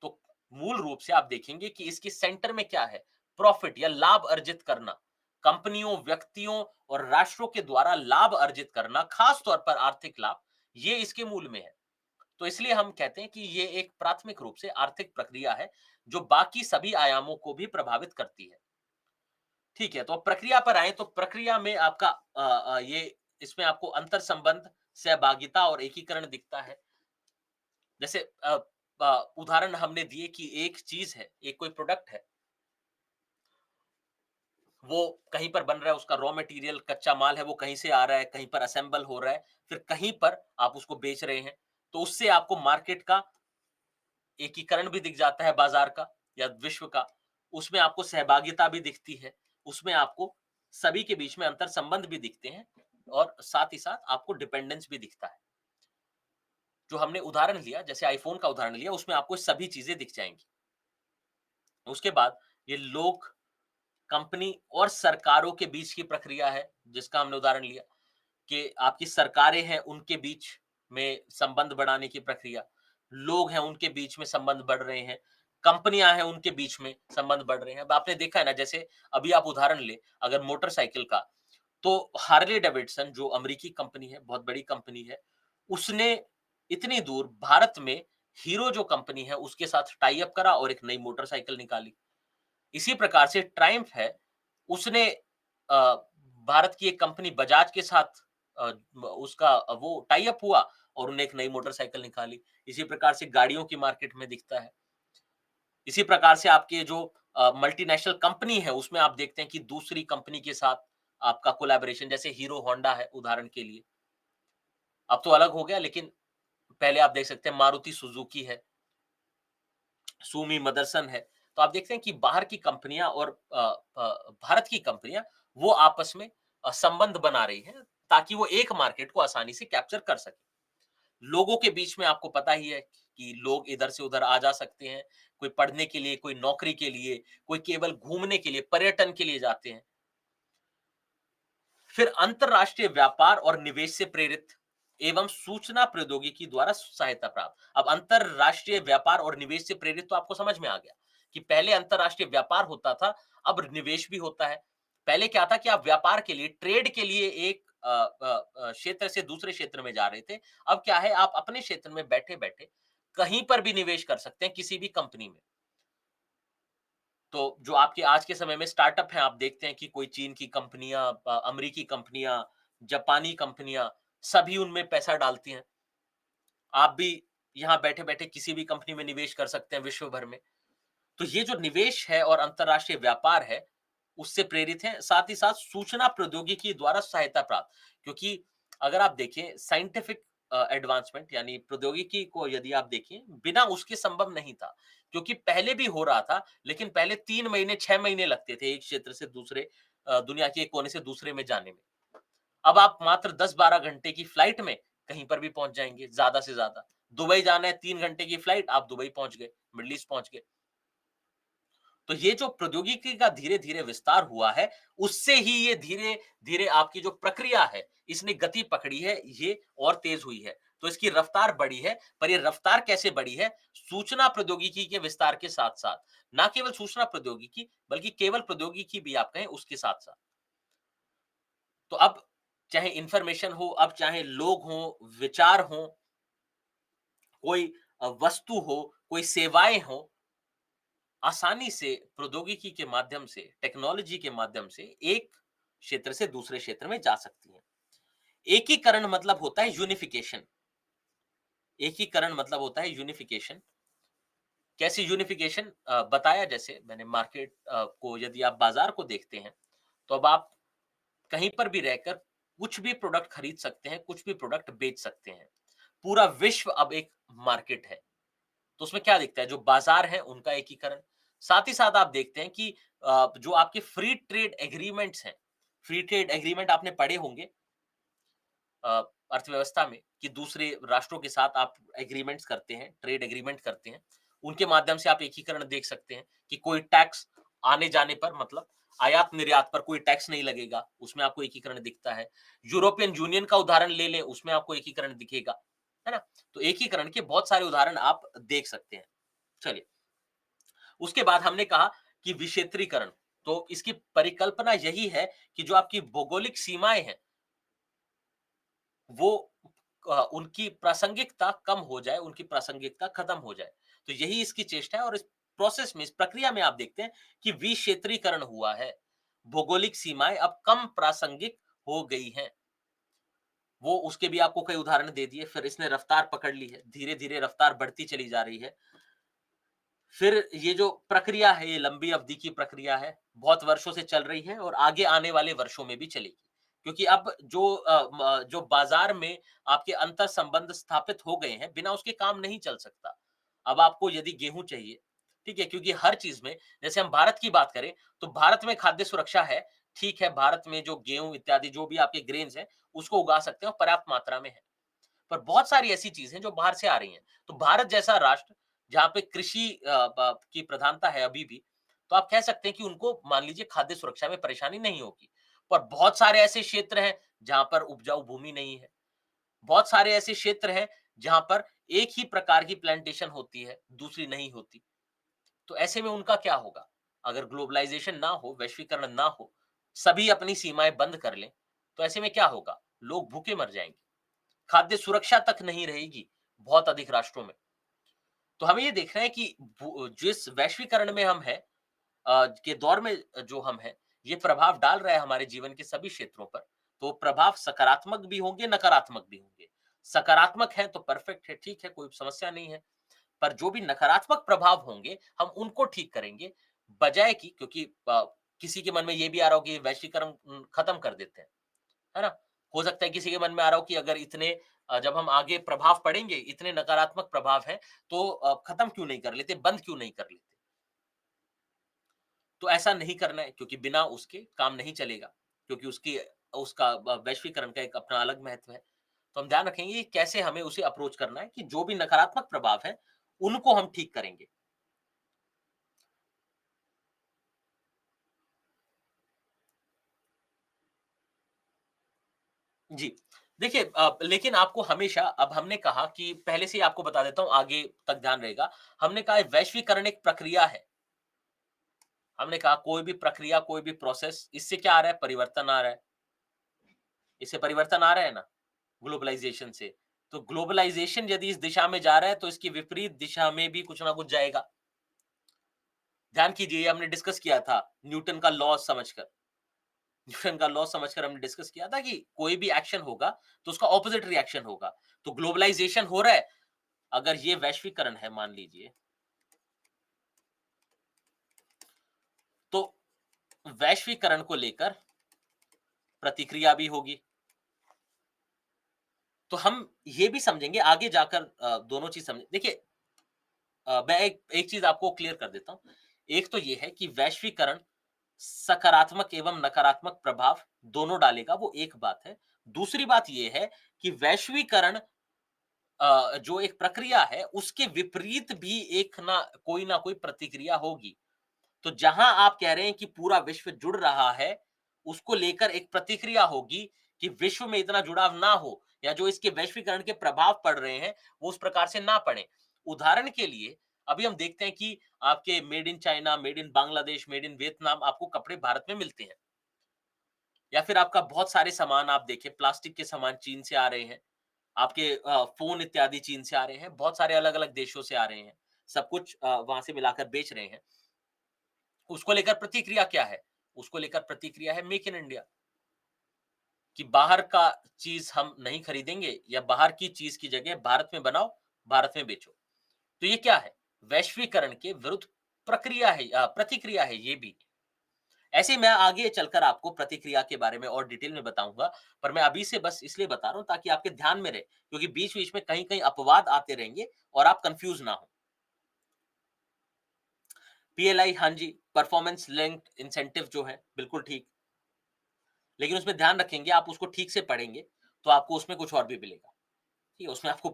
तो मूल रूप से आप देखेंगे कि इसके सेंटर में क्या है, प्रॉफिट या लाभ अर्जित करना, कंपनियों, व्यक्तियों और राष्ट्रों के द्वारा लाभ अर्जित करना, खास तौर पर आर्थिक लाभ, ये इसके मूल में है। तो इसलिए हम कहते हैं कि ये एक प्राथमिक रूप से आर्थिक प्रक्रिया है जो बाकी सभी आयामों को भी प्रभावित करती है। ठीक है, तो अब प्रक्रिया पर आए तो प्रक्रिया में आपका ये इसमें आपको अंतर संबंध, सहभागिता और एकीकरण दिखता है। जैसे उदाहरण हमने दिए कि एक चीज है, एक कोई प्रोडक्ट है, वो कहीं पर बन रहा है, उसका रॉ मटेरियल कच्चा माल है, वो कहीं से आ रहा है, कहीं पर असेंबल हो रहा है, फिर कहीं पर आप उसको बेच रहे हैं। तो उससे आपको मार्केट का एकीकरण भी दिख जाता है, बाजार का या विश्व का। उसमें आपको सहभागिता भी दिखती है, उसमें आपको सभी के बीच में अंतर संबंध भी दिखते हैं और साथ ही साथ आपको डिपेंडेंस भी दिखता है। जो हमने उदाहरण लिया, जैसे आईफ़ोन का उदाहरण लिया, उसमें आपको सभी चीज़ें दिख जाएँगी। उसके बाद ये लोग, कंपनी और सरकारों के बीच की प्रक्रिया है, जिसका हमने उदाहरण लिया कि आपकी सरकारें हैं, उनके बीच में संबंध बढ़ाने की प्रक्रिया। लोग हैं, उनके बीच में संबंध बढ़ रहे हैं। कंपनियाँ हैं, उनके बीच में संबंध बढ़ रहे हैं। अब आपने देखा है ना, जैसे अभी आप उदाहरण लें, अगर मोटरसाइकिल का, तो हार्ले डेविडसन जो अमेरिकी कंपनी है, बहुत बड़ी कंपनी है, उसने इतनी दूर भारत में हीरो जो कंपनी है, उसके साथ टाई अप करा और एक नई मोटरसाइकिल निकाली। इसी प्रकार से ट्रायम्फ है, उसने भारत की एक कंपनी बजाज के साथ उसका वो टाई अप हुआ और उन्हें एक नई मोटरसाइकिल निकाली। इसी प्रकार से गाड़ियों की मार्केट में दिखता है। इसी प्रकार से आपके जो मल्टीनेशनल कंपनी है, उसमें आप देखते हैं कि दूसरी कंपनी के साथ आपका कोलैबोरेशन, जैसे हीरो होंडा है उदाहरण के लिए। अब तो अलग हो गया, लेकिन पहले आप देख सकते हैं मारुति सुजुकी है, सुमी मदरसन है। तो आप देखते हैं कि बाहर की कंपनियाँ और भारत की कंपनियाँ वो आपस में संबंध बना रही हैं, ताकि वो एक मार्केट को आसानी से कैप्चर कर सकें। लोगों के बीच में आपको पता ही है कि लोग इधर से उधर आ जा सकते हैं, कोई पढ़ने के लिए, कोई नौकरी के लिए, कोई केवल घूमने के लिए, पर्यटन के लिए जाते हैं। फिर अंतरराष्ट्रीय व्यापार और निवेश से प्रेरित एवं सूचना प्रौद्योगिकी द्वारा सहायता प्राप्त। अब अंतरराष्ट्रीय व्यापार और निवेश से प्रेरित तो आपको समझ में आ गया कि पहले अंतरराष्ट्रीय व्यापार होता था, अब निवेश भी होता है। पहले क्या था कि आप व्यापार के लिए, ट्रेड के लिए एक क्षेत्र से दूसरे क्षेत्र में जा रहे थे। अब क्या है, आप अपने क्षेत्र में बैठे-बैठे कहीं पर भी निवेश कर सकते हैं, किसी भी कंपनी में। तो जो आपके आज के समय में स्टार्टअप हैं, आप देखते हैं कि कोई चीन की कंपनियाँ, अमेरिकी कंपनियाँ, जापानी कंपनियाँ, सभी उनमें पैसा डालती हैं। आप भी यहाँ बैठे-बैठे किसी भी कंपनी में निवेश कर सकते हैं विश्व भर में। तो ये जो निवेश है और अंतर्राष्ट्रीय व्यापार है, उससे प्रेरित है। साथ ही साथ सूचना प्रौद्योगिकी द्वारा सहायता प्राप्त। क्योंकि अगर आप देखें साइंटिफिक एडवांसमेंट यानी प्रौद्योगिकी को यदि आप देखें, बिना उसके संभव नहीं था। क्योंकि पहले भी हो रहा था, लेकिन पहले 3 महीने, 6 महीने लगते थे एक क्षेत्र से दूसरे दुनिया के एक कोने से दूसरे में जाने में। अब आप मात्र 10-12 घंटे की फ्लाइट में कहीं पर भी पहुँच जाएँगे, ज़्यादा से ज़्यादा। दुबई जाना है, 3 घंटे की फ्लाइट, आप दुबई पहुँच गए, मिडल ईस्ट पहुँच गए। तो ये जो प्रौद्योगिकी का धीरे-धीरे विस्तार हुआ है, उससे ही ये धीरे-धीरे आपकी जो प्रक्रिया है, इसने गति पकड़ी है, ये और तेज़ हुई है। तो इसकी रफ्तार बढ़ी है, पर ये रफ्तार कैसे बढ़ी है? सूचना प्रौद्योगिकी के विस्तार के साथ-साथ। ना केवल सूचना प्रौद्योगिकी, बल्कि केवल प्रौद्योगिकी भी आप कहें उसके साथ-साथ। तो अब चाहे इंफॉर्मेशन हो, अब चाहे लोग हों, विचार हों, कोई वस्तु हो, कोई सेवाएँ हों, आसानी से प्रौद्योगिकी के माध्यम से, टेक्नोलॉजी के माध्यम से एक क्षेत्र से दूसरे क्षेत्र में जा सकती हैं। एकीकरण मतलब होता है यूनिफिकेशन। एकीकरण मतलब होता है यूनिफिकेशन। कैसी यूनिफिकेशन? बताया जैसे मैंने मार्केट को, यदि आप बाजार को देखते हैं, तो अब आप कहीं पर भी रहकर कुछ भी प्रोडक्ट खरीद सकते हैं, कुछ भी प्रोडक्ट बेच सकते हैं। पूरा विश्व अब एक मार्केट है। तो उसमें क्या दिखता है? जो बाजार है उनका एकीकरण। साथ ही साथ आप देखते हैं कि जो आपके फ्री ट्रेड एग्रीमेंट्स हैं, फ्री ट्रेड एग्रीमेंट आपने पढ़े होंगे अ, अर्थव्यवस्था में, कि दूसरे राष्ट्रों के साथ आप एग्रीमेंट्स करते हैं, ट्रेड एग्रीमेंट करते हैं। उनके माध्यम से आप एकीकरण देख सकते हैं कि कोई टैक्स आने-जाने पर, मतलब आयात-निर्यात पर कोई टैक्स नहीं लगेगा, उसमें आपको एकीकरण दिखता है। यूरोपियन यूनियन का उदाहरण ले लें, उसमें आपको एकीकरण दिखेगा, है ना? तो एकीकरण के बहुत सारे उदाहरण आप देख सकते हैं। चलिए, उसके बाद हमने कहा कि विक्षेत्रीकरण, तो इसकी परिकल्पना यही है कि जो आपकी भौगोलिक सीमाएँ हैं, वो उनकी प्रासंगिकता कम हो जाए, उनकी प्रासंगिकता खत्म हो जाए। तो यही इसकी चेष्टा है, और इस प्रोसेस में, इस प्रक्रिया में आप देखते हैं कि विक्षेत्रीकरण हुआ है। भौगोलिक सीमाएँ अब कम प्रासंगिक हो गई हैं। वो उसके भी आपको कई उदाहरण दे दिए, फिर इसने रफ्तार पकड़ ली है, धीरे-धीरे रफ्तार बढ़ती चली जा रही है। फिर ये जो प्रक्रिया है, ये लंबी अवधि की प्रक्रिया है, बहुत वर्षों से चल रही है और आगे आने वाले वर्षों में भी चलेगी। क्योंकि अब जो बाज़ार में आपके अंतर संबंध स्थापित हो गए हैं, बिना उसके काम नहीं चल सकता। अब आपको यदि गेहूँ चाहिए, ठीक है? क्योंकि हर चीज़ में, जैसे हम भारत की बात करें, तो भारत में खाद्य सुरक्षा है, ठीक है, भारत में जो गेहूँ इत्यादि जो भी आपके ग्रेन्स हैं, उसको उगा सकते हैं और पर्याप्त मात्रा में है। पर बहुत सारी ऐसी चीज़ें हैं जो बाहर से आ रही हैं। तो भारत जैसा राष्ट्र, जहाँ पे कृषि की प्रधानता है अभी भी, तो आप कह सकते हैं कि उनको, मान लीजिए, खाद्य सुरक्षा में परेशानी नहीं होगी। पर बहुत सारे ऐसे क्षेत्र हैं जहाँ पर उपजाऊ भूमि नहीं है। बहुत सारे ऐसे क्षेत्र हैं जहाँ पर एक ही प्रकार की प्लांटेशन होती है, दूसरी नहीं होती। तो ऐसे में उनका क्या होगा? अगर ग्लोबलाइज़ेशन ना हो, वैश्वीकरण ना हो, सभी अपनी सीमाएँ बंद कर लें, तो ऐसे में क्या होगा? लोग भूखे मर जाएँगे। खाद्य सुरक्षा तक नहीं रहेगी बहुत अधिक राष्ट्रों में। तो हमें ये देखना है कि जिस वैश्वीकरण में हम हैं, के दौर में जो हम हैं, ये प्रभाव डाल रहा है हमारे जीवन के सभी क्षेत्रों पर। तो प्रभाव सकारात्मक भी होंगे, नकारात्मक भी होंगे। सकारात्मक है तो परफेक्ट है, ठीक है, कोई समस्या नहीं है। पर जो भी नकारात्मक प्रभाव होंगे, हम उनको ठीक करेंगे, बजाय कि, क्योंकि किसी के मन में ये भी आ रहा हो कि वैश्वीकरण खत्म कर देते हैं। है ना? हो सकता है किसी के मन में आ रहा हो कि अगर इतने जब हम आगे प्रभाव पड़ेंगे, इतने नकारात्मक प्रभाव हैं, तो खत्म क्यों नहीं कर लेते, बंद क्यों नहीं कर लेते? तो ऐसा नहीं करना है, क्योंकि बिना उसके काम नहीं चलेगा, क्योंकि उसका वैश्वीकरण का एक अपना अलग महत्व है। तो हम ध्यान रखेंगे कि कैसे हमें उसे अप्रोच करना है, कि जो भी नकारात्मक प्रभाव हैं, उनको हम ठीक करेंगे। जी। देखिए, लेकिन आपको हमेशा, अब हमने कहा कि पहले से ही आपको बता देता हूँ, आगे तक ध्यान रहेगा। हमने कहा वैश्वीकरण एक प्रक्रिया है। हमने कहा कोई भी प्रक्रिया, कोई भी प्रोसेस, इससे क्या आ रहा है? परिवर्तन आ रहा है। इससे परिवर्तन आ रहा है ना, ग्लोबलाइज़ेशन से। तो ग्लोबलाइज़ेशन यदि इस दिशा में जा रहा है, तो इसकी विपरीत दिशा में भी कुछ ना कुछ जाएगा। ध्यान कीजिए, ये हमने डिस्कस किया था न्यूटन का लॉ समझकर। न्यूटन का लॉ समझकर हमने डिस्कस किया था कि कोई भी एक्शन होगा, तो उसका ऑपोज़िट रिएक्शन होगा। तो ग्लोबलाइज़ेशन हो रहा है, अगर ये वैश्वीकरण है मान लीजिए, तो वैश्वीकरण को लेकर प्रतिक्रिया भी होगी। तो हम ये भी समझेंगे आगे जाकर, दोनों चीज़ समझ देखिए, मैं एक एक चीज़ आपको क्लियर कर देता हूँ। एक तो ये है कि वैश्वीकरण सकारात्मक एवं नकारात्मक प्रभाव दोनों डालेगा, वो एक बात है। दूसरी बात ये है कि वैश्वीकरण जो एक प्रक्रिया है, उसके विपरीत भी एक ना कोई प्रतिक्रिया होगी। तो जहां आप कह रहे हैं कि पूरा विश्व जुड़ रहा है, उसको लेकर एक प्रतिक्रिया होगी कि विश्व में इतना जुड़ाव ना हो, या जो इसके वैश्वीकरण के प्रभाव पड़ रहे हैं, वो उस प्रकार से ना पड़े। उदाहरण के लिए, अभी हम देखते हैं कि आपके made in China, made in Bangladesh, made in Vietnam आपको कपड़े भारत में मिलते हैं। या फिर आपका बहुत सारे सामान आप देखें, प्लास्टिक के सामान चीन से आ रहे हैं, आपके फ़ोन इत्यादि चीन से आ रहे हैं, बहुत सारे अलग-अलग देशों से आ रहे हैं, सब कुछ वहाँ से मिलाकर बेच रहे हैं। उसको लेकर प्रतिक्रिया क्या है? उसको लेकर प्रतिक्रिया है मेक इन इंडिया, कि बाहर का चीज़ हम नहीं खरीदेंगे या बाहर की चीज़ की जगह भारत में बनाओ, भारत में बेचो। तो ये क्या है? वैश्वीकरण के विरुद्ध प्रतिक्रिया है ये भी। ऐसे ही मैं आगे चलकर आपको प्रतिक्रिया के बारे में और डिटेल में बताऊँगा, पर मैं अभी से बस इसलिए बता रहा हूँ ताकि आपके ध्यान में रहे, क्योंकि बीच-बीच में कहीं-कहीं अपवाद आते रहेंगे और आप कन्फ्यूज़ ना हो। पीएलआई हाँ जी, परफॉर्मेंस लिंक्ड इंसेंटिव जो है, बिल्कुल ठीक। लेकिन उसमें ध्यान रखेंगे, आप उसको ठीक से पढ़ेंगे, तो आपको उसमें कुछ और भी मिलेगा। ठीक है? उसमें आपको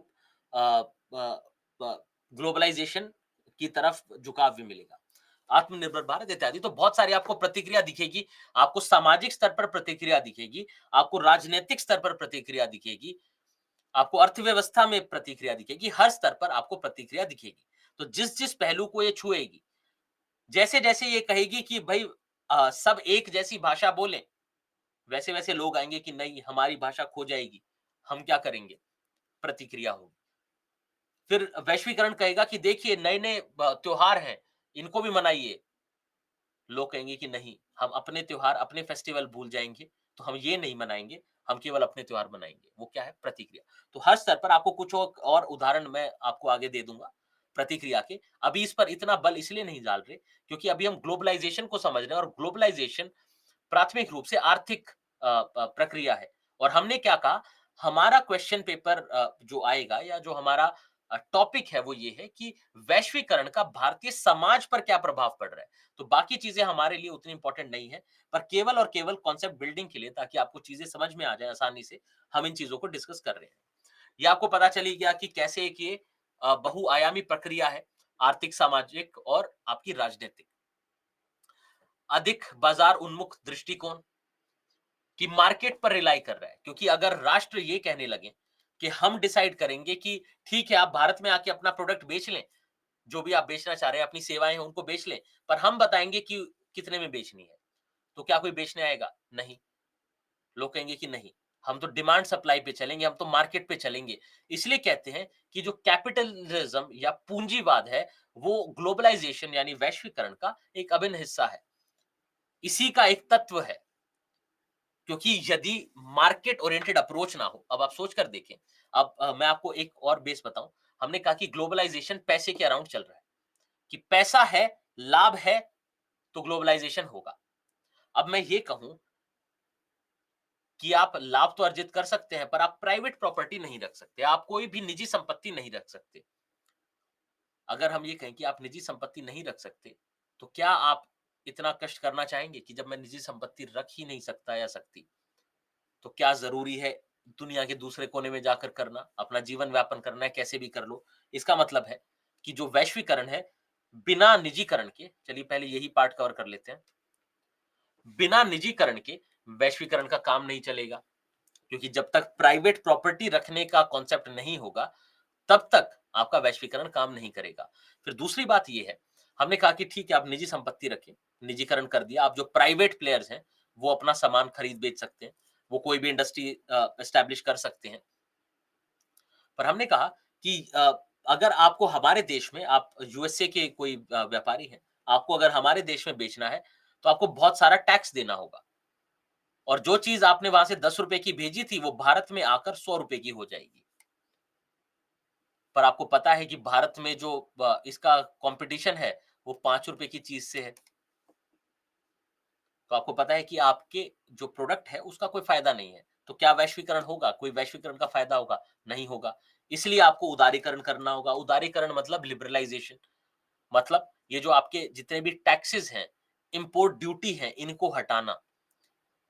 अ, ब ब ग्लोबलाइज़ेशन की तरफ झुकाव भी मिलेगा। आत्मनिर्भर भारत इत्यादि, तो बहुत सारी आपको प्रतिक्रिया दिखेगी, आपको सामाजिक स्तर पर प्रतिक्रिया दिखेगी, आपको राजनैतिक स्तर पर प्रतिक्रिया दिखेगी, आपको अर्थव्यवस्था में प्रतिक्रिया दिखेगी, हर स्तर पर आपको प्रतिक्रिया दिखेगी। तो जिस-जिस पहलू को ये छुएगी, जैसे-जैसे ये कहेगी कि भई सब एक जैसी भाषा बोलें, वैसे-वैसे लोग आएँगे कि नहीं हमारी भाषा खो जाएगी, हम क्या करेंगे? प्रतिक्रिया होगी। फिर वैश्वीकरण कहेगा कि देखिए नए-नए त्योहार हैं, इनको भी मनाइए। लोग कहेंगे कि नहीं, हम अपने त्योहार, अपने फेस्टिवल भूल जाएँगे, तो हम ये नहीं मनाएँगे, हम केवल अपने त्योहार मनाएँगे। वो क्या है? प्रतिक्रिया। तो हर स्तर पर आपको कुछ और उदाहरण मैं आपको आगे दे दूँगा, प्रतिक्रिया के। अभी इस पर इतना बल इसलिए नहीं डाल रहे, क्योंकि अभी हम ग्लोबलाइज़ेशन को समझ रहे हैं और ग्लोबलाइज़ेशन प्राथमिक रूप से आर्थिक प्रक्रिया है। और हमने क्या कहा, हमारा क्वेश्चन पेपर जो आएगा या जो हमारा टॉपिक है वो ये है कि वैश्वीकरण का भारतीय समाज पर क्या प्रभाव पड़ रहा है। तो बाकी चीजें हमारे लिए उतनी इंपॉर्टेंट नहीं है, पर केवल और केवल कॉन्सेप्ट बिल्डिंग के लिए, ताकि आपको चीजें समझ में आ जाए आसानी से, हम इन चीजों को डिस्कस कर रहे हैं। ये आपको पता चली गया कि कैसे एक ये बहुआयामी प्रक्रिया है, आर्थिक, सामाजिक और आपकी राजनीतिक। अधिक बाजार उन्मुख दृष्टिकोण, कि मार्केट पर रिलाई कर रहा है, क्योंकि अगर राष्ट्र ये कहने लगे कि हम डिसाइड करेंगे कि ठीक है आप भारत में आके अपना प्रोडक्ट बेच लें, जो भी आप बेचना चाह रहे हैं, अपनी सेवाएं हैं उनको बेच लें, पर हम बताएंगे कि कितने में बेचनी है, तो क्या कोई बेचने आएगा? नहीं। लोग कहेंगे कि नहीं, हम तो डिमांड सप्लाई पे चलेंगे, हम तो मार्केट पे चलेंगे। इसलिए कहते हैं कि जो कैपिटलिज्म या पूंजीवाद है, वो ग्लोबलाइजेशन यानी वैश्वीकरण का एक अभिन्न हिस्सा है, इसी का एक तत्व है। क्योंकि यदि मार्केट ओरिएंटेड अप्रोच ना हो, अब आप सोच कर देखें। अब मैं आपको एक और बेस बताऊं। हमने कहा कि ग्लोबलाइजेशन पैसे के अराउंड चल रहा है, कि पैसा है, लाभ है, तो ग्लोबलाइजेशन होगा। अब मैं ये कहूं कि आप लाभ तो अर्जित कर सकते हैं, पर आप प्राइवेट प्रॉपर्टी नहीं रख सकते, आप कोई भी निजी संपत्ति नहीं रख सकते। अगर हम ये कहें कि आप निजी संपत्ति नहीं रख सकते, तो क्या आप इतना कष्ट करना चाहेंगे कि जब मैं निजी संपत्ति रख ही नहीं सकता या सकती, तो क्या ज़रूरी है दुनिया के दूसरे कोने में जाकर करना, अपना जीवन व्यापन करना है, कैसे भी कर लो। इसका मतलब है कि जो वैश्वीकरण है, बिना निजीकरण के, चलिए पहले यही पार्ट कवर कर लेते हैं। बिना निजीकरण के वैश्वीकरण का काम नहीं चलेगा, क्योंकि जब तक प्राइवेट प्रॉपर्टी रखने का कॉन्सेप्ट नहीं होगा, तब तक आपका वैश्वीकरण काम नहीं करेगा। फिर दूसरी बात ये है, हमने कहा कि ठीक है आप निजी संपत्ति रखें, निजीकरण कर दिया, आप जो प्राइवेट प्लेयर्स हैं, वो अपना सामान खरीद बेच सकते हैं, वो कोई भी इंडस्ट्री एस्टैब्लिश कर सकते हैं। पर हमने कहा कि अगर आपको हमारे देश में, आप यूएसए के कोई व्यापारी हैं, आपको अगर हमारे देश में बेचना है, तो आपको बहुत सारा टैक्स देना होगा। और जो चीज़ आपने वहाँ से ₹10 की भेजी थी, वो भारत में आकर ₹100 की हो जाएगी। पर आपको पता है कि भारत में जो इसका कॉम्पिटिशन है, वो ₹5 की चीज़ से है। तो आपको पता है कि आपके जो प्रोडक्ट है, उसका कोई फ़ायदा नहीं है। तो क्या वैश्वीकरण होगा? कोई वैश्वीकरण का फ़ायदा होगा? नहीं होगा। इसलिए आपको उदारीकरण करना होगा। उदारीकरण मतलब लिबरलाइज़ेशन, मतलब ये जो आपके जितने भी टैक्सेस हैं, इम्पोर्ट ड्यूटी है, इनको हटाना,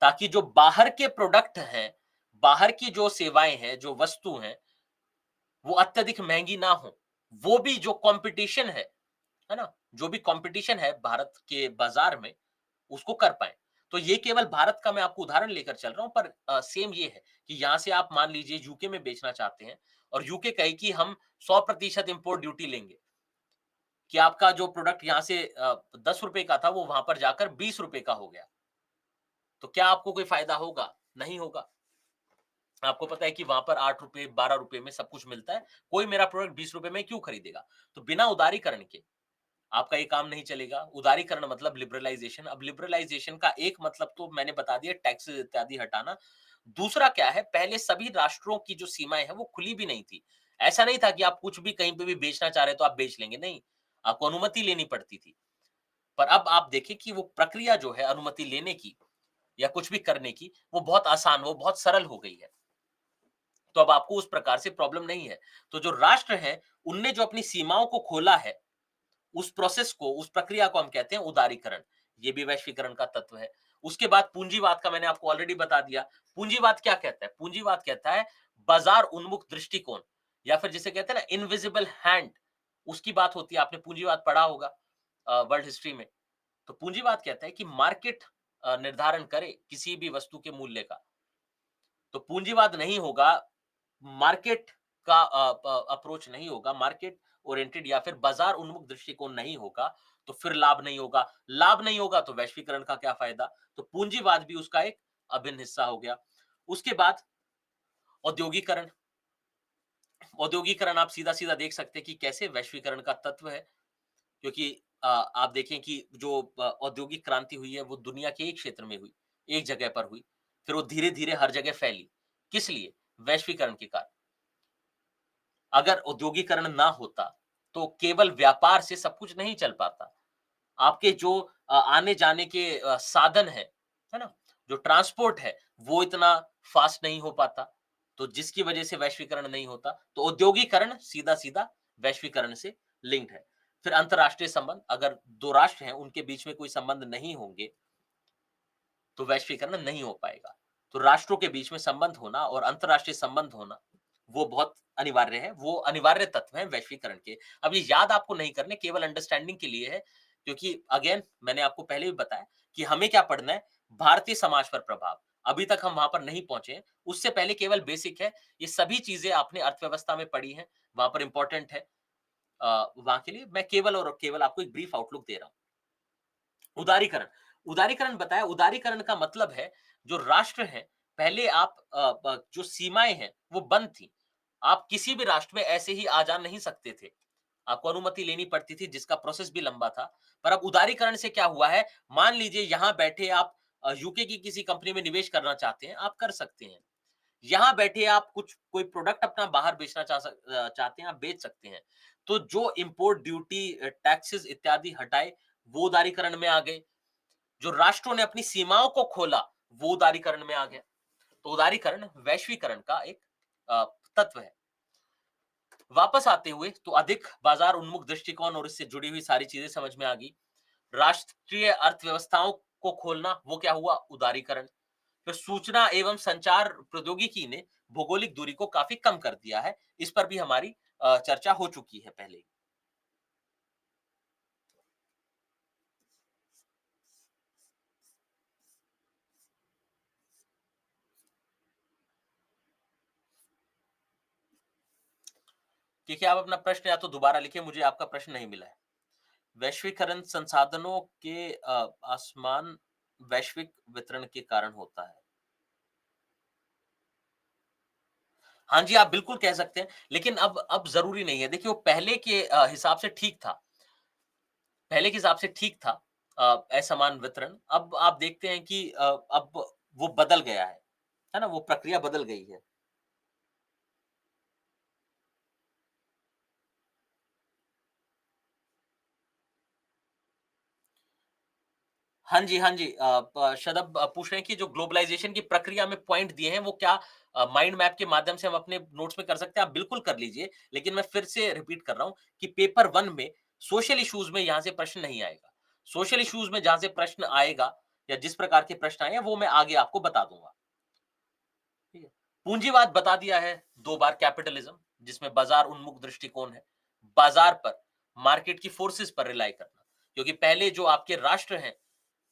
ताकि जो बाहर के प्रोडक्ट हैं, बाहर की जो सेवाएँ हैं, जो वस्तु हैं, वो अत्यधिक महँगी ना हो। वो भी जो कॉम्पिटिशन है ना? जो भी कॉम्पिटिशन है भारत के बाज़ार में, उसको कर पाएँ। तो ये केवल भारत का मैं आपको उदाहरण लेकर चल रहा हूँ, पर सेम ये है कि यहाँ से आप मान लीजिए यूके में बेचना चाहते हैं और यूके कहे कि हम 100% इम्पोर्ट ड्यूटी लेंगे, कि आपका जो प्रोडक्ट यहाँ से ₹10 का था, वो वहाँ पर जाकर ₹20 का हो गया। तो क्या आपको कोई फायदा होगा? नहीं होगा। आपको पता है कि वहाँ पर ₹8 ₹12 में सब कुछ मिलता है। कोई मेरा प्रोडक्ट ₹20 में क्यों खरीदेगा? तो बिना उदारीकरण के आपका ये काम नहीं चलेगा। उदारीकरण मतलब लिबरलाइज़ेशन। अब लिबरलाइज़ेशन का एक मतलब तो मैंने बता दिया, टैक्सेस इत्यादि हटाना। दूसरा क्या है, पहले सभी राष्ट्रों की जो सीमाएँ हैं वो खुली भी नहीं थी। ऐसा नहीं था कि आप कुछ भी कहीं पे भी बेचना चाह रहे हैं तो आप बेच लेंगे, नहीं। आपको अनुमति लेनी पड़ती थी। पर अब आप देखें कि वो प्रक्रिया जो है अनुमति लेने की या कुछ भी करने की, वो बहुत आसान, वो बहुत सरल हो गई है। तो अब आपको उस प्रकार से प्रॉब्लम नहीं है। तो जो राष्ट्र हैं, उनने जो अपनी सीमाओं को खोला है, उस प्रोसेस को, उस प्रक्रिया को हम कहते हैं उदारीकरण। ये भी वैश्वीकरण का तत्व है। उसके बाद पूंजीवाद का मैंने आपको ऑलरेडी बता दिया। पूंजीवाद क्या कहता है? पूंजीवाद कहता है बाजार उन्मुख दृष्टिकोण, या फिर जिसे कहते हैं ना इनविजिबल हैंड, उसकी बात होती है। आपने पूंजीवाद पढ़ा होगा वर्ल्ड हिस्ट्री में। तो पूंजीवाद कहता है कि मार्केट निर्धारण करे किसी भी वस्तु के मूल्य का। तो पूंजीवाद नहीं होगा, मार्केट का अप्रोच नहीं होगा, मार्केट ओरिएंटेड या फिर बाजार उन्मुख दृष्टिकोण नहीं होगा, तो फिर लाभ नहीं होगा। लाभ नहीं होगा तो वैश्वीकरण का क्या फायदा? तो पूंजीवाद भी उसका एक अभिन्न हिस्सा हो गया। उसके बाद औद्योगीकरण। औद्योगीकरण आप सीधा-सीधा देख सकते हैं कि कैसे वैश्वीकरण का तत्व है, क्योंकि आप देखें कि जो औद्योगिक क्रांति हुई है वो दुनिया के एक क्षेत्र में हुई, एक जगह पर हुई। फिर वो धीरे-धीरे हर जगह फैली। किस लिए? वैश्वीकरण के कारण। अगर औद्योगीकरण ना होता, तो केवल व्यापार से सब कुछ नहीं चल पाता। आपके जो आने-जाने के साधन हैं, है ना? जो ट्रांसपोर्ट है, वो इतना फास्ट नहीं हो पाता, तो जिसकी वजह से वैश्वीकरण नहीं होता। तो औद्योगीकरण सीधा-सीधा वैश्वीकरण से लिंक्ड है। फिर अंतर्राष्ट्रीय संबंध, अगर 2 राष्ट्र हैं, उनके बीच में कोई संबंध नहीं होंगे, तो वैश्वीकरण नहीं हो पाएगा। तो राष्ट्रों के बीच में संबंध होना और अंतर्राष्ट्रीय संबंध होना, वो बहुत अनिवार्य है, वो अनिवार्य तत्व हैं वैश्वीकरण के। अब ये याद आपको नहीं करने, केवल अंडरस्टैंडिंग के लिए है, क्योंकि अगेन मैंने आपको पहले भी बताया कि हमें क्या पढ़ना है, भारतीय समाज पर प्रभाव। अभी तक हम वहाँ पर नहीं पहुँचे हैं, उससे पहले केवल बेसिक है, ये सभी चीज़ें आपने अर्थव्यवस्था में पढ़ी हैं, वहाँ पर इम्पोर्टेंट है। वहाँ के लिए मैं केवल और केवल आपको एक ब्रीफ आउटलुक दे रहा हूँ। उदारीकरण, उदारीकरण बताया, उदारीकरण का मतलब है जो राष्ट्र हैं, पहले आप जो सीमाएँ हैं, वो बंद थी। आप किसी भी राष्ट्र में ऐसे ही आ जा नहीं सकते थे। आपको अनुमति लेनी पड़ती थी, जिसका प्रोसेस भी लंबा था। पर अब उदारीकरण से क्या हुआ है, मान लीजिए यहाँ बैठे आप यूके की किसी कंपनी में निवेश करना चाहते हैं, आप कर सकते हैं। यहाँ बैठे आप कुछ कोई प्रोडक्ट अपना बाहर बेचना चाहते हैं, आप बेच सकते हैं। तो जो इम्पोर्ट ड्यूटी, टैक्सेस इत्यादि हटाए, वो उदारीकरण में आ गए। जो राष्ट्रों ने अपनी सीमाओं को खोला, वो उदारीकरण में आ गया। तो उदारीकरण वैश्वीकरण का एक अ, तत्व है। वापस आते हुए तो अधिक बाजार उन्मुख दृष्टिकोण और इससे जुड़ी हुई सारी चीजें समझ में आ गई। राष्ट्रीय अर्थव्यवस्थाओं को खोलना, वो क्या हुआ? उदारीकरण। फिर सूचना एवं संचार प्रौद्योगिकी ने भौगोलिक दूरी को काफी कम कर दिया है। इस पर भी हमारी चर्चा हो चुकी है पहले। देखिए, आप अपना प्रश्न या तो दोबारा लिखिए, मुझे आपका प्रश्न नहीं मिला है। वैश्वीकरण संसाधनों के आसमान वैश्विक वितरण के कारण होता है। हाँ जी, आप बिल्कुल कह सकते हैं, लेकिन अब ज़रूरी नहीं है। देखिए, वो पहले के हिसाब से ठीक था। पहले के हिसाब से ठीक था असमान वितरण। अब आप देखते हैं कि अब वो बदल गया है ना? वो प्रक्रिया बदल गई है। हाँ जी, हाँ जी। शायद अब पूछ रहे हैं कि जो ग्लोबलाइज़ेशन की प्रक्रिया में पॉइंट दिए हैं, वो क्या माइंड मैप के माध्यम से हम अपने नोट्स में कर सकते हैं? आप बिल्कुल कर लीजिए, लेकिन मैं फिर से रिपीट कर रहा हूँ कि पेपर 1 में सोशल इश्यूज़ में यहाँ से प्रश्न नहीं आएगा। सोशल इश्यूज़ में जहाँ से प्रश्न आएगा या जिस प्रकार के प्रश्न आए हैं, वो मैं आगे आपको बता दूँगा। ठीक है? पूंजीवाद बता दिया है 2 बार, कैपिटलिज़्म, जिसमें बाज़ार उन्मुख दृष्टिकोण है। बाज़ार पर, मार्केट की फोर्सेस पर रिलाई करना। क्योंकि पहले जो आपके राष्ट्र हैं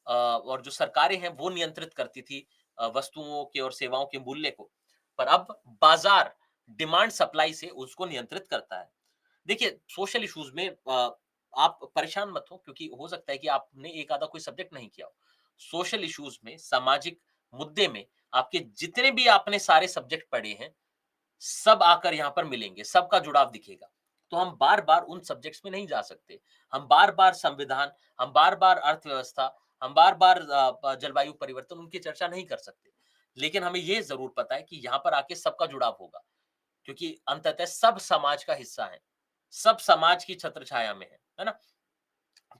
और जो सरकारें हैं, वो नियंत्रित करती थी वस्तुओं के और सेवाओं के मूल्य को। पर अब बाज़ार डिमांड सप्लाई से उसको नियंत्रित करता है। देखिए, सोशल इश्यूज़ में आप परेशान मत हो, क्योंकि हो सकता है कि आपने एक आधा कोई सब्जेक्ट नहीं किया हो। सोशल इश्यूज में, सामाजिक मुद्दे में आपके जितने भी आपने सारे सब्जेक्ट पढ़े हैं, सब आकर यहाँ पर मिलेंगे, सबका जुड़ाव दिखेगा। तो हम बार-बार उन सब्जेक्ट्स में नहीं जा सकते। हम बार-बार संविधान, हम बार-बार अर्थव्यवस्था, हम बार-बार जलवायु परिवर्तन उनकी चर्चा नहीं कर सकते। लेकिन हमें ये ज़रूर पता है कि यहाँ पर आके सबका जुड़ाव होगा, क्योंकि अंततः सब समाज का हिस्सा हैं। सब समाज की छत्रछाया में है ना?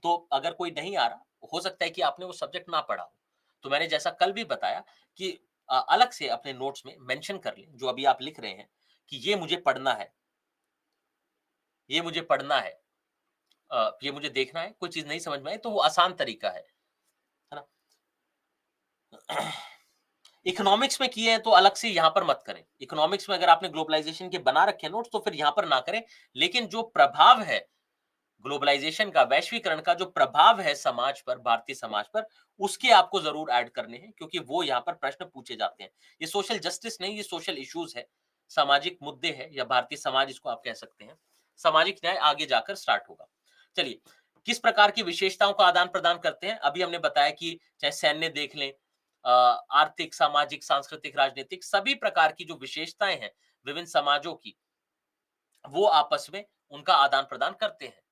तो अगर कोई नहीं आ रहा, हो सकता है कि आपने वो सब्जेक्ट ना पढ़ा हो। तो मैंने जैसा कल भी बताया कि अलग से अपने नोट्स में मेंशन कर लें, जो अभी आप लिख रहे हैं कि ये मुझे पढ़ना है, ये मुझे पढ़ना है, ये मुझे देखना है, कोई चीज़ नहीं समझ में आई तो वो आसान तरीका है ना? इकोनॉमिक्स में किए हैं तो अलग से यहाँ पर मत करें। इकोनॉमिक्स में अगर आपने ग्लोबलाइज़ेशन के बना रखे हैं नोट्स तो फिर यहाँ पर ना करें। लेकिन जो प्रभाव है ग्लोबलाइजेशन का, वैश्वीकरण का जो प्रभाव है समाज पर, भारतीय समाज पर, उसके आपको ज़रूर ऐड करने हैं क्योंकि वो यहाँ पर प्रश्न पूछे जाते हैं। ये सोशल जस्टिस नहीं, ये सोशल इश्यूज़ है, सामाजिक मुद्दे हैं या भारतीय समाज इसको आप कह सकते हैं। सामाजिक न्याय आगे जाकर स्टार्ट होगा। चलिए, किस प्रकार की विशेषताओं का आदान-प्रदान करते हैं? अभी हमने बताया कि चाहे सैन्य देख लें, आर्थिक, सामाजिक, सांस्कृतिक, राजनीतिक सभी प्रकार की जो विशेषताएँ हैं, विभिन्न समाजों की, वो आपस में उनका आदान-प्रदान करते हैं।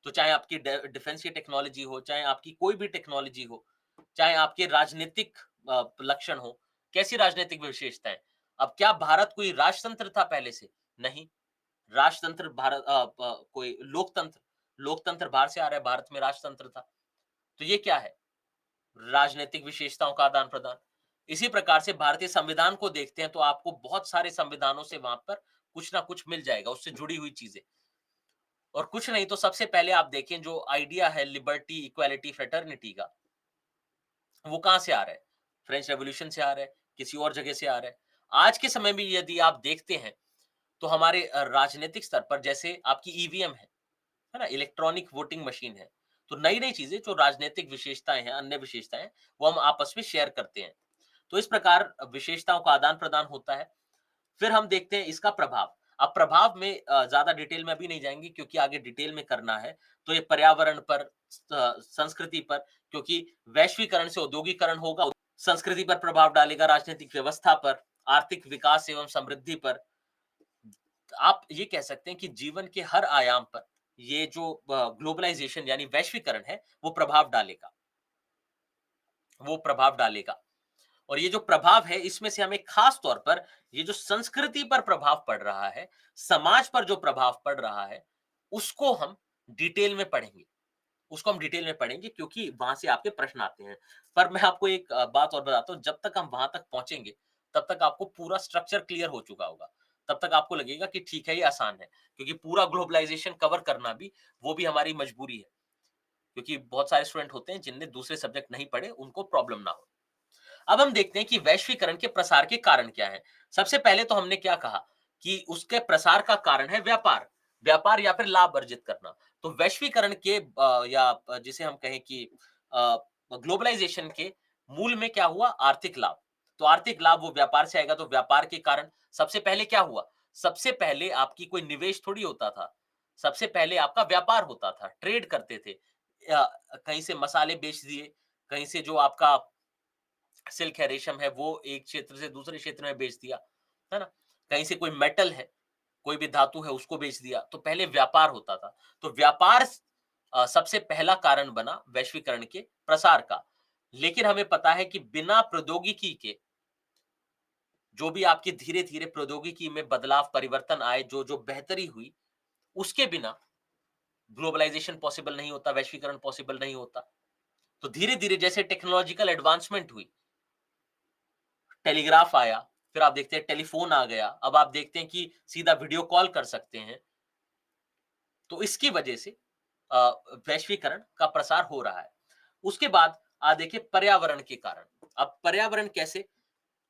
तो चाहे आपकी डिफेंस की टेक्नोलॉजी हो, चाहे आपकी कोई भी टेक्नोलॉजी हो, चाहे आपके राजनीतिक लक्षण हो, कैसी राजनीतिक विशेषताएँ? अब क्या भारत कोई राजतंत्र था पहले से? नहीं, राजतंत्र भारत कोई लोकतंत्र, लोकतंत्र बाहर से आ रहा है, भारत में राजतंत्र था। तो ये क्या है? राजनीतिक विशेषताओं का आदान-प्रदान। इसी प्रकार से भारतीय संविधान को देखते हैं तो आपको बहुत सारे संविधानों से वहाँ पर कुछ ना कुछ मिल जाएगा, उससे जुड़ी हुई चीज़ें। और कुछ नहीं तो सबसे पहले आप देखें जो आइडिया है लिबर्टी, इक्वालिटी, फ्रेटर्निटी का, वो कहाँ से आ रहा है? फ्रेंच रेवोल्यूशन से आ रहा है, किसी और जगह से आ रहा है। आज के समय में यदि आप देखते हैं, तो हमारे राजनीतिक स्तर पर जैसे आपकी ईवीएम है ना? इलेक्ट्रॉनिक वोटिंग मशीन है। तो नई-नई चीज़ें जो राजनीतिक विशेषताएँ हैं, अन्य विशेषताएँ हैं, वो हम आपस में शेयर करते हैं। तो इस प्रकार विशेषताओं का आदान-प्रदान होता है। फिर हम देखते हैं इसका प्रभाव। अब प्रभाव में ज़्यादा डिटेल में अभी नहीं जाएँगे क्योंकि आगे डिटेल में करना है। तो ये पर्यावरण पर, संस्कृति पर, क्योंकि वैश्वीकरण से औद्योगीकरण होगा, संस्कृति पर प्रभाव डालेगा, राजनीतिक व्यवस्था पर, आर्थिक विकास एवं समृद्धि पर। आप ये कह सकते हैं कि जीवन के हर आयाम पर ये जो ग्लोबलाइज़ेशन यानी वैश्वीकरण है, वो प्रभाव डालेगा, वो प्रभाव डालेगा। और ये जो प्रभाव है इसमें से हमें खास तौर पर ये जो संस्कृति पर प्रभाव पड़ रहा है, समाज पर जो प्रभाव पड़ रहा है, उसको हम डिटेल में पढ़ेंगे। उसको हम डिटेल में पढ़ेंगे क्योंकि वहाँ से आपके प्रश्न आते हैं। पर मैं आपको एक बात और बताता हूँ, जब तक हम वहाँ तक पहुँचेंगे, तब तक आपको पूरा स्ट्रक्चर क्लियर हो चुका होगा। तब तक आपको लगेगा कि ठीक है, ये आसान है, क्योंकि पूरा ग्लोबलाइज़ेशन कवर करना भी, वो भी हमारी मजबूरी है। क्योंकि बहुत सारे स्टूडेंट होते हैं जिनने दूसरे सब्जेक्ट नहीं पढ़े, उनको प्रॉब्लम ना हो। अब हम देखते हैं कि वैश्वीकरण के प्रसार के कारण क्या हैं। सबसे पहले तो हमने क्या कहा कि उसके प्रसार का कारण है व्यापार, व्यापार या फिर लाभ अर्जित करना। तो वैश्वीकरण के जिसे हम कहें कि ग्लोबलाइजेशन के मूल में क्या हुआ? आर्थिक लाभ। तो आर्थिक लाभ वो व्यापार से आएगा, तो व्यापार के कारण सबसे पहले क्या हुआ? सबसे पहले आपकी कोई निवेश थोड़ी होता था। सबसे पहले आपका व्यापार होता था, ट्रेड करते थे। कहीं से मसाले बेच दिए, कहीं से जो आपका सिल्क है, रेशम है, वो एक क्षेत्र से दूसरे क्षेत्र में बेच दिया, है ना? कहीं से कोई मेटल है, कोई भी धातु है, उसको बेच दिया। तो पहले व्यापार होता था। तो व्यापार सबसे पहला कारण बना वैश्वीकरण के प्रसार का। लेकिन हमें पता है कि बिना प्रौद्योगिकी के, जो भी आपकी धीरे-धीरे प्रौद्योगिकी में बदलाव, परिवर्तन आए, जो-जो बेहतरी हुई, उसके बिना ग्लोबलाइजेशन पॉसिबल नहीं होता, वैश्वीकरण पॉसिबल नहीं होता। तो धीरे-धीरे जैसे टेक्नोलॉजिकल एडवांसमेंट हुई, टेलीग्राफ आया, फिर आप देखते हैं टेलीफ़ोन आ गया, अब आप देखते हैं कि सीधा वीडियो कॉल कर सकते हैं। तो इसकी वजह से अ, वैश्वीकरण का प्रसार हो रहा है। उसके बाद देखिए पर्यावरण के कारण। अब पर्यावरण कैसे?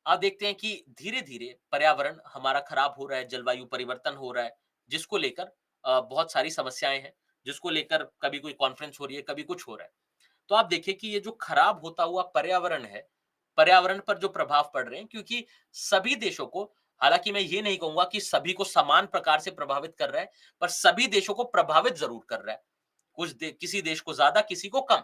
आप देखते हैं कि धीरे-धीरे पर्यावरण हमारा खराब हो रहा है, जलवायु परिवर्तन हो रहा है, जिसको लेकर बहुत सारी समस्याएँ हैं, जिसको लेकर कभी कोई कॉन्फ्रेंस हो रही है, कभी कुछ हो रहा है। तो आप देखिए कि ये जो खराब होता हुआ पर्यावरण है, पर्यावरण पर जो प्रभाव पड़ रहे हैं, क्योंकि सभी देशों को, हालाँकि मैं ये नहीं कहूँगा कि सभी को समान प्रकार से प्रभावित कर रहा है, पर सभी देशों को प्रभावित ज़रूर कर रहा है। कुछ किसी देश को ज़्यादा, किसी को कम।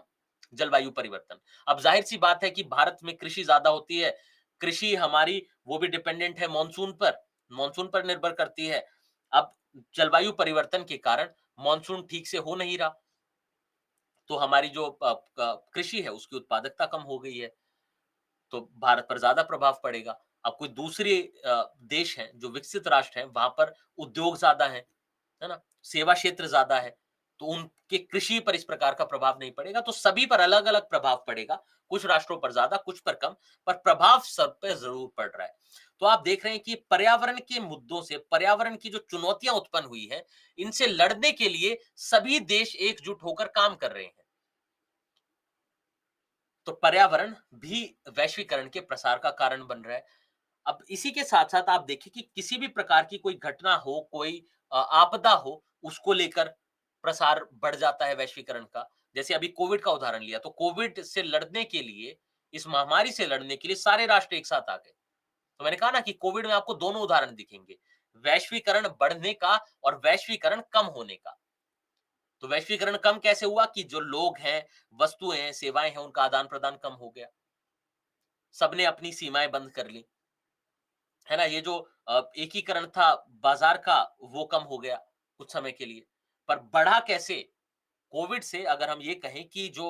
जलवायु परिवर्तन। अब ज़ाहिर-सी बात है कि भारत में कृषि ज़्यादा होती है, कृषि हमारी वो भी डिपेंडेंट है मानसून पर निर्भर करती है। अब जलवायु परिवर्तन के कारण मानसून ठीक से हो नहीं रहा, तो हमारी जो कृषि है उसकी उत्पादकता कम हो गई है, तो भारत पर ज़्यादा प्रभाव पड़ेगा। अब कोई दूसरे देश हैं जो विकसित राष्ट्र हैं, वहाँ पर उद्योग ज़्यादा हैं, है ना? सेवा क्षेत्र ज़्यादा है, तो उनके कृषि पर इस प्रकार का प्रभाव नहीं पड़ेगा, तो सभी पर अलग-अलग प्रभाव पड़ेगा। कुछ राष्ट्रों पर ज़्यादा, कुछ पर कम, पर प्रभाव सब पे ज़रूर पड़ रहा है। तो आप देख रहे हैं कि पर्यावरण के मुद्दों से, पर्यावरण की जो चुनौतियाँ उत्पन्न हुई हैं, इनसे लड़ने के लिए सभी देश एकजुट होकर काम कर रहे हैं। तो पर्यावरण भी वैश्वीकरण के प्रसार का कारण बन रहा है। अब इसी के साथ-साथ आप देखिए कि किसी भी प्रकार की कोई घटना हो, कोई आपदा हो, उसको लेकर प्रसार बढ़ जाता है वैश्वीकरण का। जैसे अभी कोविड का उदाहरण लिया, तो कोविड से लड़ने के लिए, इस महामारी से लड़ने के लिए सारे राष्ट्र एक साथ आ गए। तो मैंने कहा ना कि कोविड में आपको दोनों उदाहरण दिखेंगे, वैश्वीकरण बढ़ने का और वैश्वीकरण कम होने का। तो वैश्वीकरण कम कैसे हुआ कि जो लोग हैं, वस्तुएँ हैं, सेवाएँ हैं, उनका आदान-प्रदान कम हो गया। सबने अपनी सीमाएँ बंद कर ली। है ना? ये जो एकीकरण था बाज़ार का, वो कम हो गया कुछ समय के लिए। पर बढ़ा कैसे? कोविड से अगर हम ये कहें कि जो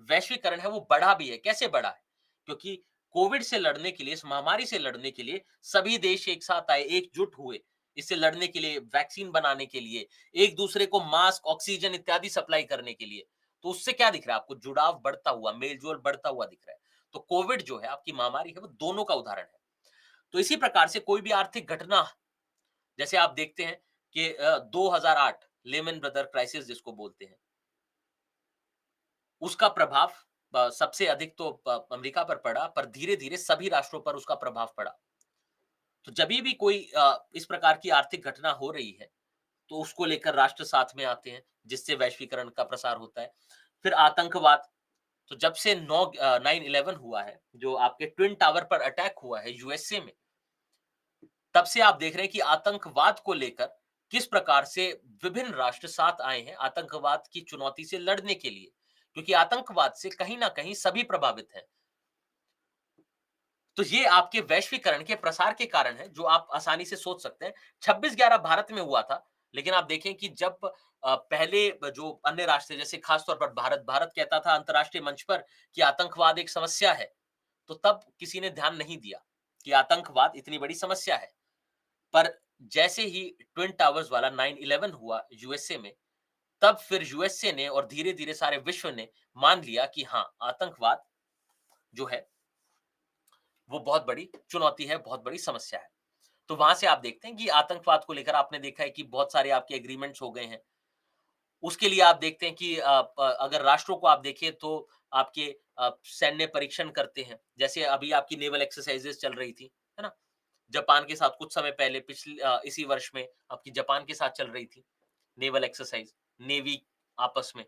वैश्वीकरण है वो बढ़ा भी है। कैसे बढ़ा है? क्योंकि कोविड से लड़ने के लिए, इस महामारी से लड़ने के लिए सभी देश एक साथ आए, एकजुट हुए। इससे लड़ने के लिए, वैक्सीन बनाने के लिए, एक-दूसरे को मास्क, ऑक्सीजन इत्यादि सप्लाई करने के लिए। तो उससे क्या दिख रहा है आपको? जुड़ाव बढ़ता हुआ, मेल-जोल बढ़ता हुआ दिख रहा है। तो कोविड जो है, आपकी महामारी है, वो दोनों का उदाहरण है। तो इसी प्रकार से कोई भी आर्थिक घटना, जैसे आप देखते हैं कि 2008 लेमन ब्रदर क्राइसिस जिसको बोलते हैं, उसका प्रभाव सबसे अधिक तो अमेरिका पर पड़ा, पर धीरे-धीरे सभी राष्ट्रों पर उसका प्रभाव पड़ा। तो जभी भी कोई इस प्रकार की आर्थिक घटना हो रही है, तो उसको लेकर राष्ट्र साथ में आते हैं, जिससे वैश्वीकरण का प्रसार होता है। फिर आतंकवाद, तो जब से 9/11 हुआ है, जो आपके ट्विन टावर पर अटैक हुआ है यूएसए में, तब से आप देख रहे हैं कि आतंकवाद को लेकर किस प्रकार से विभिन्न राष्ट्र साथ आए हैं आतंकवाद की चुनौती से लड़ने के लिए, क्योंकि आतंकवाद से कहीं ना कहीं सभी प्रभावित हैं। तो ये आपके वैश्वीकरण के प्रसार के कारण है, जो आप आसानी से सोच सकते हैं। 26/11 भारत में हुआ था, लेकिन आप देखें कि जब पहले जो अन्य राष्ट्र थे, जैसे खास तौर पर भारत कहता था अंतर्राष्ट्रीय मंच पर कि आतंकवाद एक समस्या है, तो तब किसी ने ध्यान नहीं दिया कि आतंकवाद इतनी बड़ी समस्या है। पर जैसे ही ट्विन टावर्स वाला 9/11 हुआ यूएसए में, तब फिर यूएसए ने और धीरे-धीरे सारे विश्व ने मान लिया कि हाँ, आतंकवाद जो है, वो बहुत बड़ी चुनौती है, बहुत बड़ी समस्या है। तो वहाँ से आप देखते हैं कि आतंकवाद को लेकर आपने देखा है कि बहुत सारे आपके एग्रीमेंट्स हो गए हैं। उसके लिए आप देखते हैं कि अगर राष्ट्रों को आप देखें तो आपके सैन्य परीक्षण करते हैं। जैसे अभी आपकी नेवल एक्सरसाइज़ेज़ चल रही थी, है ना? जापान के साथ कुछ समय पहले इसी वर्ष में आपकी जापान के साथ चल रही थी नेवल एक्सरसाइज़, नेवी आपस में।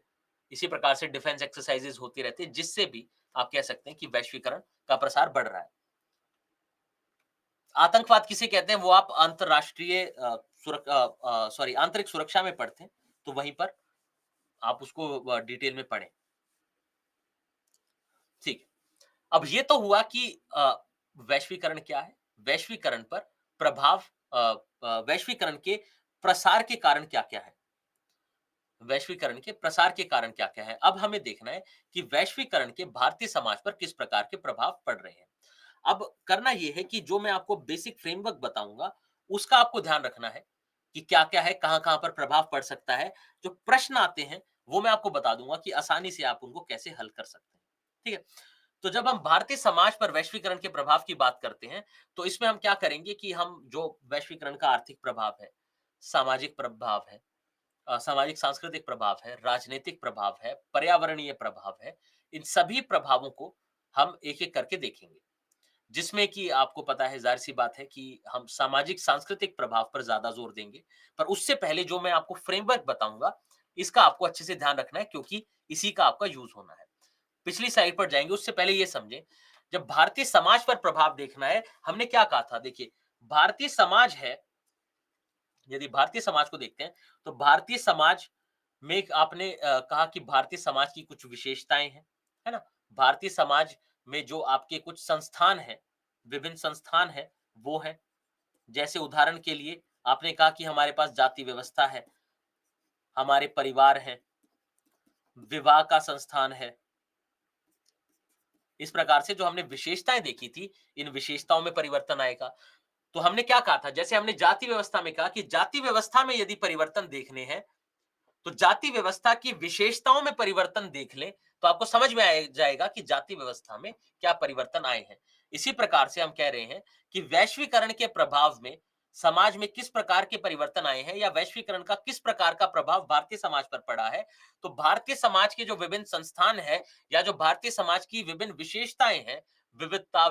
इसी प्रकार से डिफेंस एक्सरसाइज़ेज़ होती रहती है, जिससे भी आप कह सकते हैं कि वैश्वीकरण का प्रसार बढ़ रहा है। आतंकवाद किसे कहते हैं वो आप अंतर्राष्ट्रीय सॉरी आंतरिक सुरक्षा में पढ़ते हैं, तो वहीं पर आप उसको डिटेल में पढ़ें। ठीक है। अब ये तो हुआ कि वैश्वीकरण क्या है? वैश्वीकरण पर प्रभाव, वैश्वीकरण के प्रसार के कारण क्या-क्या है? वैश्वीकरण के प्रसार के कारण क्या-क्या है? अब हमें देखना है कि वैश्वीकरण के भारतीय समाज पर किस प्रकार के प्रभाव पड़ रहे हैं। अब करना ये है कि जो मैं आपको बेसिक फ्रेमवर्क बताऊँगा, उसका आपको ध्यान रखना है कि क्या-क्या है, कहाँ-कहाँ पर प्रभाव पड़ सकता है। जो प्रश्न आते हैं, वो मैं आपको बता दूँगा कि आसानी से आप उनको कैसे हल कर सकते हैं। ठीक है? तो जब हम भारतीय समाज पर वैश्वीकरण के प्रभाव की बात करते हैं, तो इसमें हम क्या करेंगे कि हम जो वैश्वीकरण का आर्थिक प्रभाव है, सामाजिक प्रभाव है, सामाजिक सांस्कृतिक प्रभाव है, राजनीतिक प्रभाव है, पर्यावरणीय प्रभाव है, इन सभी प्रभावों को हम एक-एक करके देखेंगे। जिसमें कि आपको पता है, ज़ाहिर-सी बात है कि हम सामाजिक सांस्कृतिक प्रभाव पर ज़्यादा ज़ोर देंगे। पर उससे पहले जो मैं आपको फ्रेमवर्क बताऊँगा, इसका आपको अच्छे से ध्यान रखना है, क्योंकि इसी का आपका यूज़ होना है। पिछली स्लाइड पर जाएँगे, उससे पहले ये समझें, जब भारतीय समाज पर प्रभाव देखना है, हमने क्या कहा था? देखिए, भारतीय समाज है, यदि भारतीय समाज को देखते हैं, तो भारतीय समाज में एक आपने कहा कि भारतीय समाज की कुछ विशेषताएँ हैं। है ना? भारतीय समाज में जो आपके कुछ संस्थान हैं, विभिन्न संस्थान हैं, वो हैं। जैसे उदाहरण के लिए आपने कहा कि हमारे पास जाति व्यवस्था है, हमारे परिवार हैं, विवाह का संस्थान है। इस प्रकार से जो हमने विशेषताएँ देखी थी, इन विशेषताओं में परिवर्तन आएगा। तो हमने क्या कहा था, जैसे हमने जाति व्यवस्था में कहा कि जाति व्यवस्था में यदि परिवर्तन देखने हैं, तो जाति व्यवस्था की विशेषताओं में परिवर्तन देख लें, तो आपको समझ में आए जाएगा कि जाति व्यवस्था में क्या परिवर्तन आए हैं। इसी प्रकार से हम कह रहे हैं कि वैश्वीकरण के प्रभाव में समाज में किस प्रकार के परिवर्तन आए हैं या वैश्वीकरण का किस प्रकार का प्रभाव भारतीय समाज पर पड़ा है। तो भारतीय समाज के जो विभिन्न संस्थान हैं या जो भारतीय समाज की विभिन्न विशेषताएँ हैं, विविधता,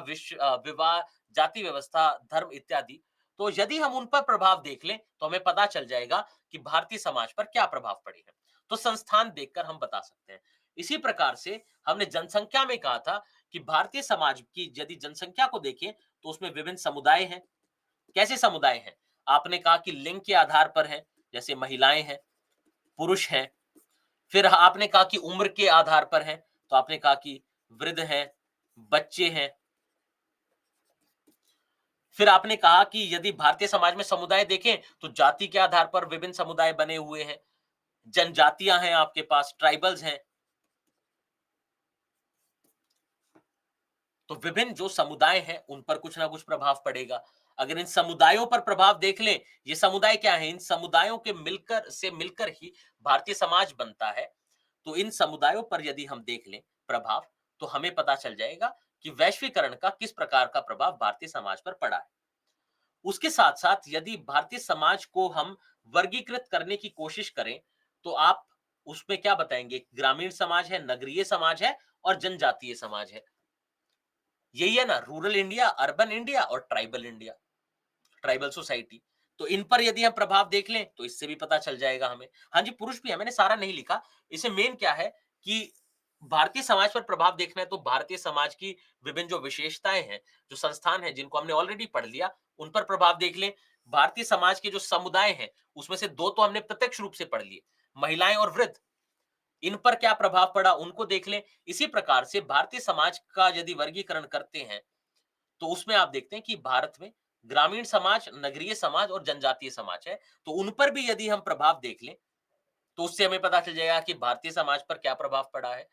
विवाह, जाति व्यवस्था, धर्म इत्यादि, तो यदि हम उन पर प्रभाव देख लें, तो हमें पता चल जाएगा कि भारतीय समाज पर क्या प्रभाव पड़े हैं। तो संस्थान देखकर हम बता सकते हैं। इसी प्रकार से हमने जनसंख्या में कहा था कि भारतीय समाज की यदि जनसंख्या को देखें, तो उसमें विभिन्न समुदाय हैं। कैसे समुदाय हैं? आपने कहा कि लिंग के आधार पर हैं, जैसे महिलाएँ हैं, पुरुष हैं। फिर आपने कहा कि उम्र के आधार पर हैं, तो आपने कहा कि वृद्ध हैं, बच्चे हैं। फिर आपने कहा कि यदि भारतीय समाज में समुदाय देखें, तो जाति के आधार पर विभिन्न समुदाय बने हुए हैं। जनजातियाँ हैं आपके पास, ट्राइबल्स हैं। तो विभिन्न जो समुदाय हैं, उन पर कुछ ना कुछ प्रभाव पड़ेगा। अगर इन समुदायों पर प्रभाव देख लें, ये समुदाय क्या है? इन समुदायों के मिलकर ही भारतीय समाज बनता है। तो इन समुदायों पर यदि हम देख लें प्रभाव, तो हमें पता चल जाएगा कि वैश्वीकरण का किस प्रकार का प्रभाव भारतीय समाज पर पड़ा है। उसके साथ-साथ यदि भारतीय समाज को हम वर्गीकृत करने की कोशिश करें, तो आप उसमें क्या बताएँगे? ग्रामीण समाज है, नगरीय समाज है और जनजातीय समाज है। यही है ना, रूरल इंडिया, अर्बन इंडिया और ट्राइबल इंडिया, ट्राइबल सोसाइटी। तो इन पर यदि हम प्रभाव देख लें, तो इससे भी पता चल जाएगा हमें। हाँ जी, पुरुष भी है, मैंने सारा नहीं लिखा। इसमें मेन क्या है कि भारतीय समाज पर प्रभाव देखना है, तो भारतीय समाज की विभिन्न जो विशेषताएँ हैं, जो संस्थान हैं, जिनको हमने ऑलरेडी पढ़ लिया, उन पर प्रभाव देख लें। भारतीय समाज के जो समुदाय हैं, उसमें से 2 तो हमने प्रत्यक्ष रूप से पढ़ लिए, महिलाएँ और वृद्ध। इन पर क्या प्रभाव पड़ा, उनको देख लें। इसी प्रकार से भारतीय समाज का यदि वर्गीकरण करते हैं, तो उसमें आप देखते हैं कि भारत में ग्रामीण समाज, नगरीय समाज और जनजातीय समाज है। तो उन पर भी यदि हम प्रभाव देख लें, तो उससे हमें पता चल जाएगा कि भारतीय समाज पर क्या प्रभाव पड़ा है।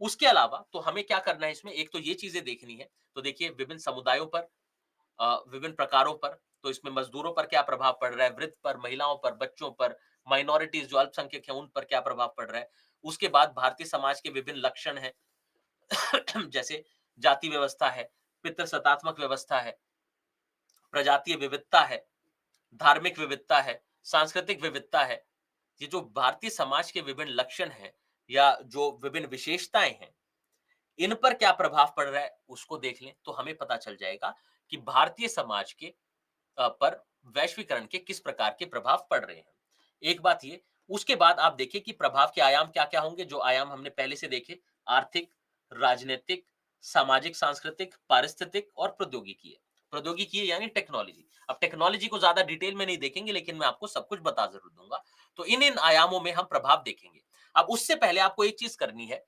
उसके अलावा तो हमें क्या करना है इसमें, एक तो ये चीज़ें देखनी है। तो देखिए विभिन्न समुदायों पर, विभिन्न प्रकारों पर, तो इसमें मज़दूरों पर क्या प्रभाव पड़ रहा है, वृद्ध पर, महिलाओं पर, बच्चों पर, माइनॉरिटीज़ जो अल्पसंख्यक हैं, उन पर क्या प्रभाव पड़ रहा है। उसके बाद भारतीय समाज के विभिन्न लक्षण हैं, जैसे जाति व्यवस्था है, पितृसत्तात्मक व्यवस्था है, प्रजातीय विविधता है, धार्मिक विविधता है, सांस्कृतिक विविधता है। ये जो भारतीय समाज के विभिन्न लक्षण हैं या जो विभिन्न विशेषताएँ हैं, इन पर क्या प्रभाव पड़ रहा है, उसको देख लें, तो हमें पता चल जाएगा कि भारतीय समाज के पर वैश्वीकरण के किस प्रकार के प्रभाव पड़ रहे हैं। एक बात ये, उसके बाद आप देखिए कि प्रभाव के आयाम क्या-क्या होंगे, जो आयाम हमने पहले से देखे, आर्थिक, राजनैतिक, सामाजिक सांस्कृतिक, पारिस्थितिक और प्रौद्योगिकी है। प्रौद्योगिकी यानी टेक्नोलॉजी। अब टेक्नोलॉजी को ज़्यादा डिटेल में नहीं देखेंगे, लेकिन मैं आपको सब कुछ बता ज़रूर दूँगा। तो इन-इन आयामों में हम प्रभाव देखेंगे। अब उससे पहले आपको एक चीज़ करनी है,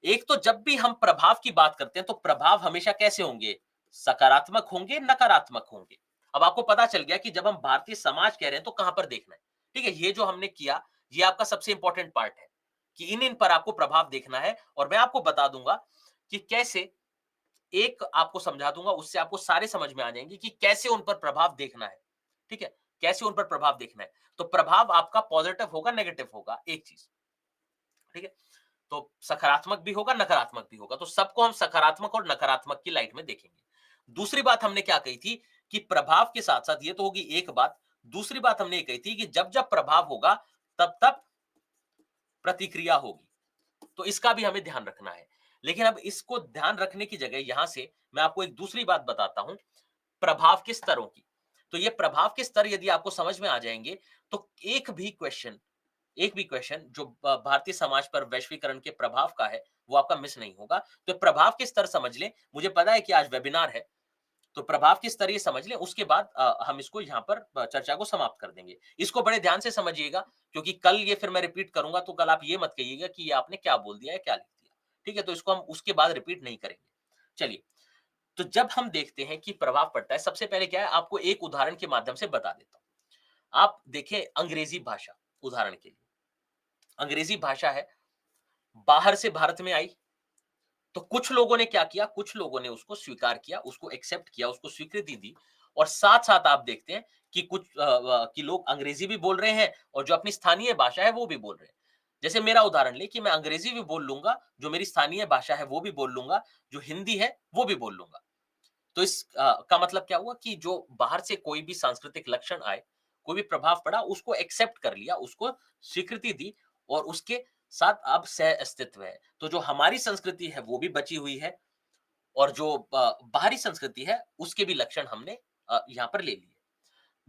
एक तो जब भी हम प्रभाव की बात करते हैं, तो प्रभाव हमेशा कैसे होंगे? सकारात्मक होंगे, नकारात्मक होंगे। अब आपको पता चल गया कि जब हम भारतीय समाज कह रहे हैं, तो कहाँ पर देखना है। ठीक है? ये जो हमने किया, ये आपका सबसे इंपॉर्टेंट पार्ट है, कि इन-इन पर आपको प्रभाव देखना है और मैं आपको बता दूँगा कि कैसे, एक आपको समझा दूँगा, उससे आपको सारे समझ में आ जाएँगे कि कैसे उन पर प्रभाव देखना है। ठीक है? कैसे उन पर प्रभाव देखना है। तो प्रभाव आपका पॉजिटिव होगा, नेगेटिव होगा, एक चीज़। ठीक है? तो सकारात्मक भी होगा, नकारात्मक भी होगा। तो सबको हम सकारात्मक और नकारात्मक की लाइट में देखेंगे। दूसरी बात हमने क्या कही थी कि प्रभाव के साथ-साथ, ये तो होगी एक बात, दूसरी बात हमने ये कही थी कि जब-जब प्रभाव होगा, तब-तब प्रतिक्रिया होगी। तो इसका भी हमें ध्यान रखना है। लेकिन अब इसको ध्यान रखने की जगह यहां से मैं आपको एक दूसरी बात बताता हूं, प्रभाव के स्तरों की। तो ये प्रभाव के स्तर यदि आपको समझ में आ जाएंगे, तो एक भी क्वेश्चन जो भारतीय समाज पर वैश्वीकरण के प्रभाव का है, वो आपका मिस नहीं होगा। तो प्रभाव के स्तर समझ लें। मुझे पता है कि आज वेबिनार है, तो प्रभाव के स्तर ये समझ लें, उसके बाद हम इसको यहाँ पर चर्चा को समाप्त कर देंगे। इसको बड़े ध्यान से समझिएगा, क्योंकि कल ये फिर मैं रिपीट करूँगा, तो कल आप ये मत कहिएगा कि ये आपने क्या बोल दिया या क्या लिख दिया। ठीक है, तो इसको हम उसके बाद रिपीट नहीं करेंगे। चलिए, तो जब हम देखते हैं कि प्रभाव पड़ता है, सबसे पहले क्या है, आपको एक उदाहरण के माध्यम से बता देता हूँ। आप देखें अंग्रेजी भाषा, उदाहरण के लिए। अंग्रेजी भाषा है, बाहर से भारत में आई, तो कुछ लोगों ने क्या किया, कुछ लोगों ने उसको स्वीकार किया, उसको एक्सेप्ट किया, उसको स्वीकृति दी, और साथ-साथ आप देखते हैं कि कुछ कि लोग अंग्रेजी भी बोल रहे हैं और जो अपनी स्थानीय भाषा है वो भी बोल रहे हैं। जैसे मेरा उदाहरण लें कि मैं अंग्रेजी भी बोल लूँगा, जो मेरी स्थानीय भाषा है वो भी बोल लूँगा, जो हिंदी है वो भी बोल लूँगा। तो का मतलब क्या हुआ कि जो बाहर से कोई भी सांस्कृतिक लक्षण आए, कोई भी प्रभाव पड़ा, उसको एक्सेप्ट कर लिया, उसको स्वीकृति दी, और उसके साथ अब सह अस्तित्व है। तो जो हमारी संस्कृति है वो भी बची हुई है, और जो बाहरी संस्कृति है उसके भी लक्षण हमने यहाँ पर ले लिए।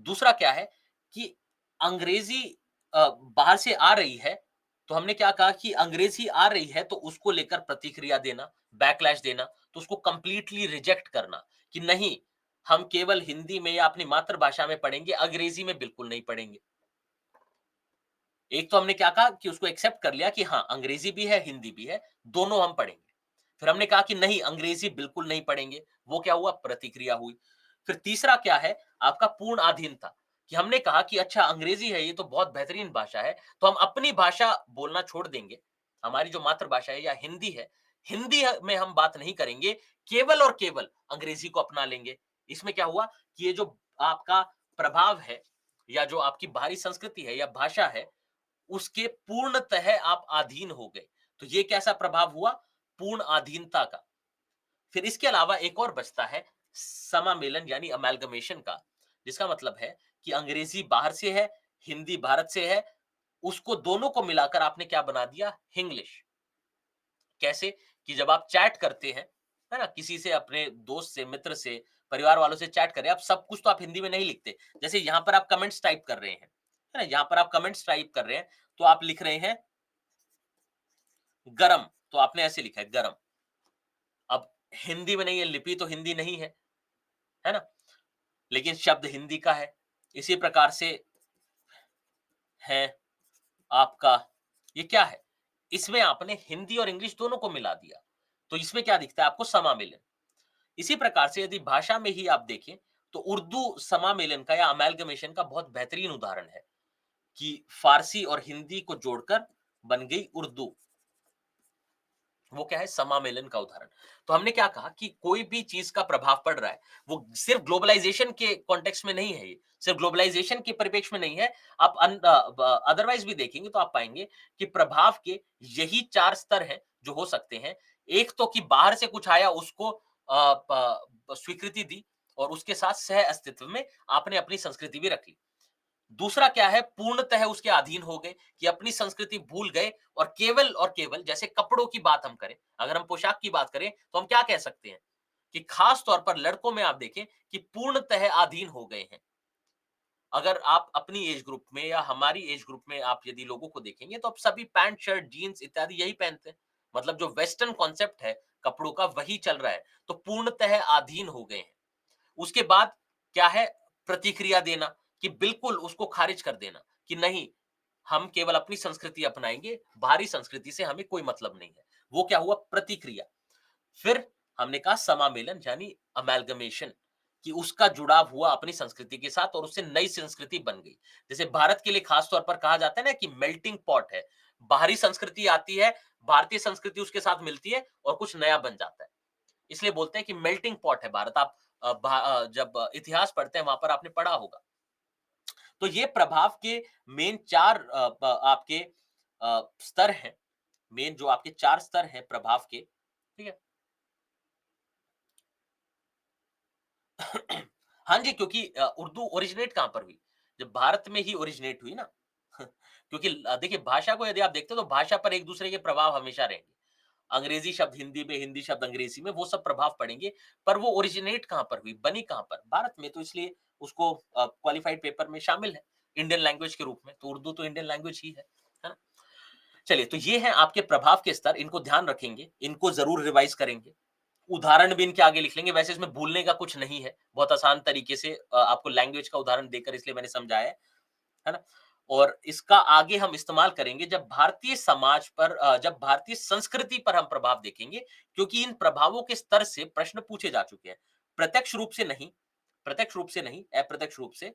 दूसरा क्या है कि अंग्रेजी बाहर से आ रही है, तो हमने क्या कहा कि अंग्रेजी आ रही है तो उसको लेकर प्रतिक्रिया देना, बैकलैश देना, तो उसको कंप्लीटली रिजेक्ट करना कि नहीं, हम केवल हिंदी में या अपनी मातृभाषा में पढ़ेंगे, अंग्रेजी में बिल्कुल नहीं पढ़ेंगे। एक तो हमने क्या कहा कि उसको एक्सेप्ट कर लिया कि हाँ, अंग्रेजी भी है, हिंदी भी है, दोनों हम पढ़ेंगे। फिर हमने कहा कि नहीं, अंग्रेजी बिल्कुल नहीं पढ़ेंगे, वो क्या हुआ, प्रतिक्रिया हुई। फिर तीसरा क्या है, आपका पूर्ण अधीनता, कि हमने कहा कि अच्छा अंग्रेजी है, ये तो बहुत बेहतरीन भाषा है, तो हम अपनी भाषा बोलना छोड़ देंगे, हमारी जो मातृभाषा है या हिंदी है, हिंदी में हम बात नहीं करेंगे, केवल और केवल अंग्रेजी को अपना लेंगे। इसमें क्या हुआ कि ये जो आपका प्रभाव है, या जो आपकी बाहरी संस्कृति है या भाषा है, उसके पूर्णतः आप अधीन हो गए। तो ये कैसा प्रभाव हुआ? पूर्ण अधीनता का। फिर इसके अलावा एक और बचता है समामेलन यानी अमाल्गमेशन का, जिसका मतलब है कि अंग्रेजी बाहर से है, हिंदी भारत से है, उसको दोनों को मिलाकर आपने क्या बना दिया? हिंग्लिश। कैसे? कि जब आप चैट करते हैं, है ना? किसी से, अपने दोस्त से, मित्र से, परिवार वालों से चैट कर रहे हैं, आप सब कुछ तो आप हिंदी में नहीं लिखते। जैसे यहाँ पर आप कमेंट्स टाइप कर रहे हैं, है ना? यहाँ पर आप कमेंट्स टाइप कर रहे हैं, तो आप लिख रहे हैं गरम, तो आपने ऐसे लिखा है गरम। अब हिंदी में नहीं है, लिपि तो हिंदी नहीं है ना? लेकिन शब्द हिंदी का है। इसी प्रकार से है आपका, ये क्या है? इसमें आपने हिंदी और इंग्लिश दोनों को मिला दिया। तो इसमें क्या दिखता है आपको? समामेलन। इसी प्रकार से यदि भाषा में ही आप देखें, तो उर्दू समामेलन का या अमाल्गमेशन का बहुत बेहतरीन उदाहरण है कि फारसी और हिंदी को जोड़कर बन गई उर्दू। वो क्या है? समामेलन का उदाहरण। तो हमने क्या कहा कि कोई भी चीज का प्रभाव पड़ रहा है, वो सिर्फ ग्लोबलाइजेशन के कॉन्टेक्स्ट में नहीं है, ये सिर्फ ग्लोबलाइजेशन के परिप्रेक्ष्य में नहीं है। आप अदरवाइज भी देखेंगे तो आप पाएंगे कि प्रभाव के यही चार स्तर हैं जो हो सकते हैं। एक तो कि बाहर से कुछ आया, उसको स्वीकृति दी, और उसके साथ सह अस्तित्व में आपने अपनी संस्कृति भी रख ली। दूसरा क्या है? पूर्णतः उसके अधीन हो गए, कि अपनी संस्कृति भूल गए, और केवल जैसे कपड़ों की बात हम करें, अगर हम पोशाक की बात करें, तो हम क्या कह सकते हैं कि खास तौर पर लड़कों में आप देखें कि पूर्णतः अधीन हो गए हैं। अगर आप अपनी एज ग्रुप में या हमारी एज ग्रुप में आप यदि लोगों को देखेंगे, तो अब सभी पैंट, शर्ट, जीन्स इत्यादि यही पहनते हैं। मतलब जो वेस्टर्न कॉन्सेप्ट है कपड़ों का, वही चल रहा है। तो पूर्णतः अधीन हो गए हैं। उसके बाद क्या है? प्रतिक्रिया देना, कि बिल्कुल उसको खारिज कर देना कि नहीं, हम केवल अपनी संस्कृति अपनाएंगे, बाहरी संस्कृति से हमें कोई मतलब नहीं है। वो क्या हुआ? प्रतिक्रिया। फिर हमने कहा समामेलन यानी अमेल्गमेशन, कि उसका जुड़ाव हुआ अपनी संस्कृति के साथ और उससे नई संस्कृति बन गई। जैसे भारत के लिए खास तौर पर कहा जाता है ना कि मेल्टिंग पॉट है। बाहरी संस्कृति आती है, भारतीय संस्कृति उसके साथ मिलती है और कुछ नया बन जाता है। इसलिए बोलते हैं कि मेल्टिंग पॉट है भारत। आप जब इतिहास पढ़ते हैं वहां पर आपने पढ़ा होगा। तो ये प्रभाव के मेन चार आपके स्तर हैं। मेन जो आपके चार स्तर हैं प्रभाव के, ठीक है। हाँ जी, क्योंकि उर्दू ओरिजिनेट कहां पर हुई? जब भारत में ही ओरिजिनेट हुई ना। क्योंकि देखिए, भाषा को यदि आप देखते हो तो भाषा पर एक दूसरे के प्रभाव हमेशा रहेंगे। अंग्रेजी शब्द हिंदी में, हिंदी शब्द अंग्रेजी में, वो सब प्रभाव पड़ेंगे। पर वो ओरिजिनेट कहां पर हुई, बनी कहां पर? भारत में। तो इसलिए उसको क्वालिफाइड पेपर में शामिल है इंडियन लैंग्वेज के रूप में। तो उर्दू तो इंडियन लैंग्वेज ही है ना? चलिए, तो ये है आपके प्रभाव के स्तर, इनको ध्यान रखेंगे, इनको जरूर रिवाइज करेंगे। उदाहरण भी इनके आगे लिख लेंगे। वैसे इसमें भूलने का कुछ नहीं है, बहुत आसान तरीके से आपको लैंग्वेज का उदाहरण देकर इसलिए मैंने समझाया है ना? और इसका आगे हम इस्तेमाल करेंगे जब भारतीय समाज पर जब भारतीय संस्कृति पर हम प्रभाव देखेंगे, क्योंकि इन प्रभावों के स्तर से प्रश्न पूछे जा चुके हैं। प्रत्यक्ष रूप से नहीं, अप्रत्यक्ष रूप से,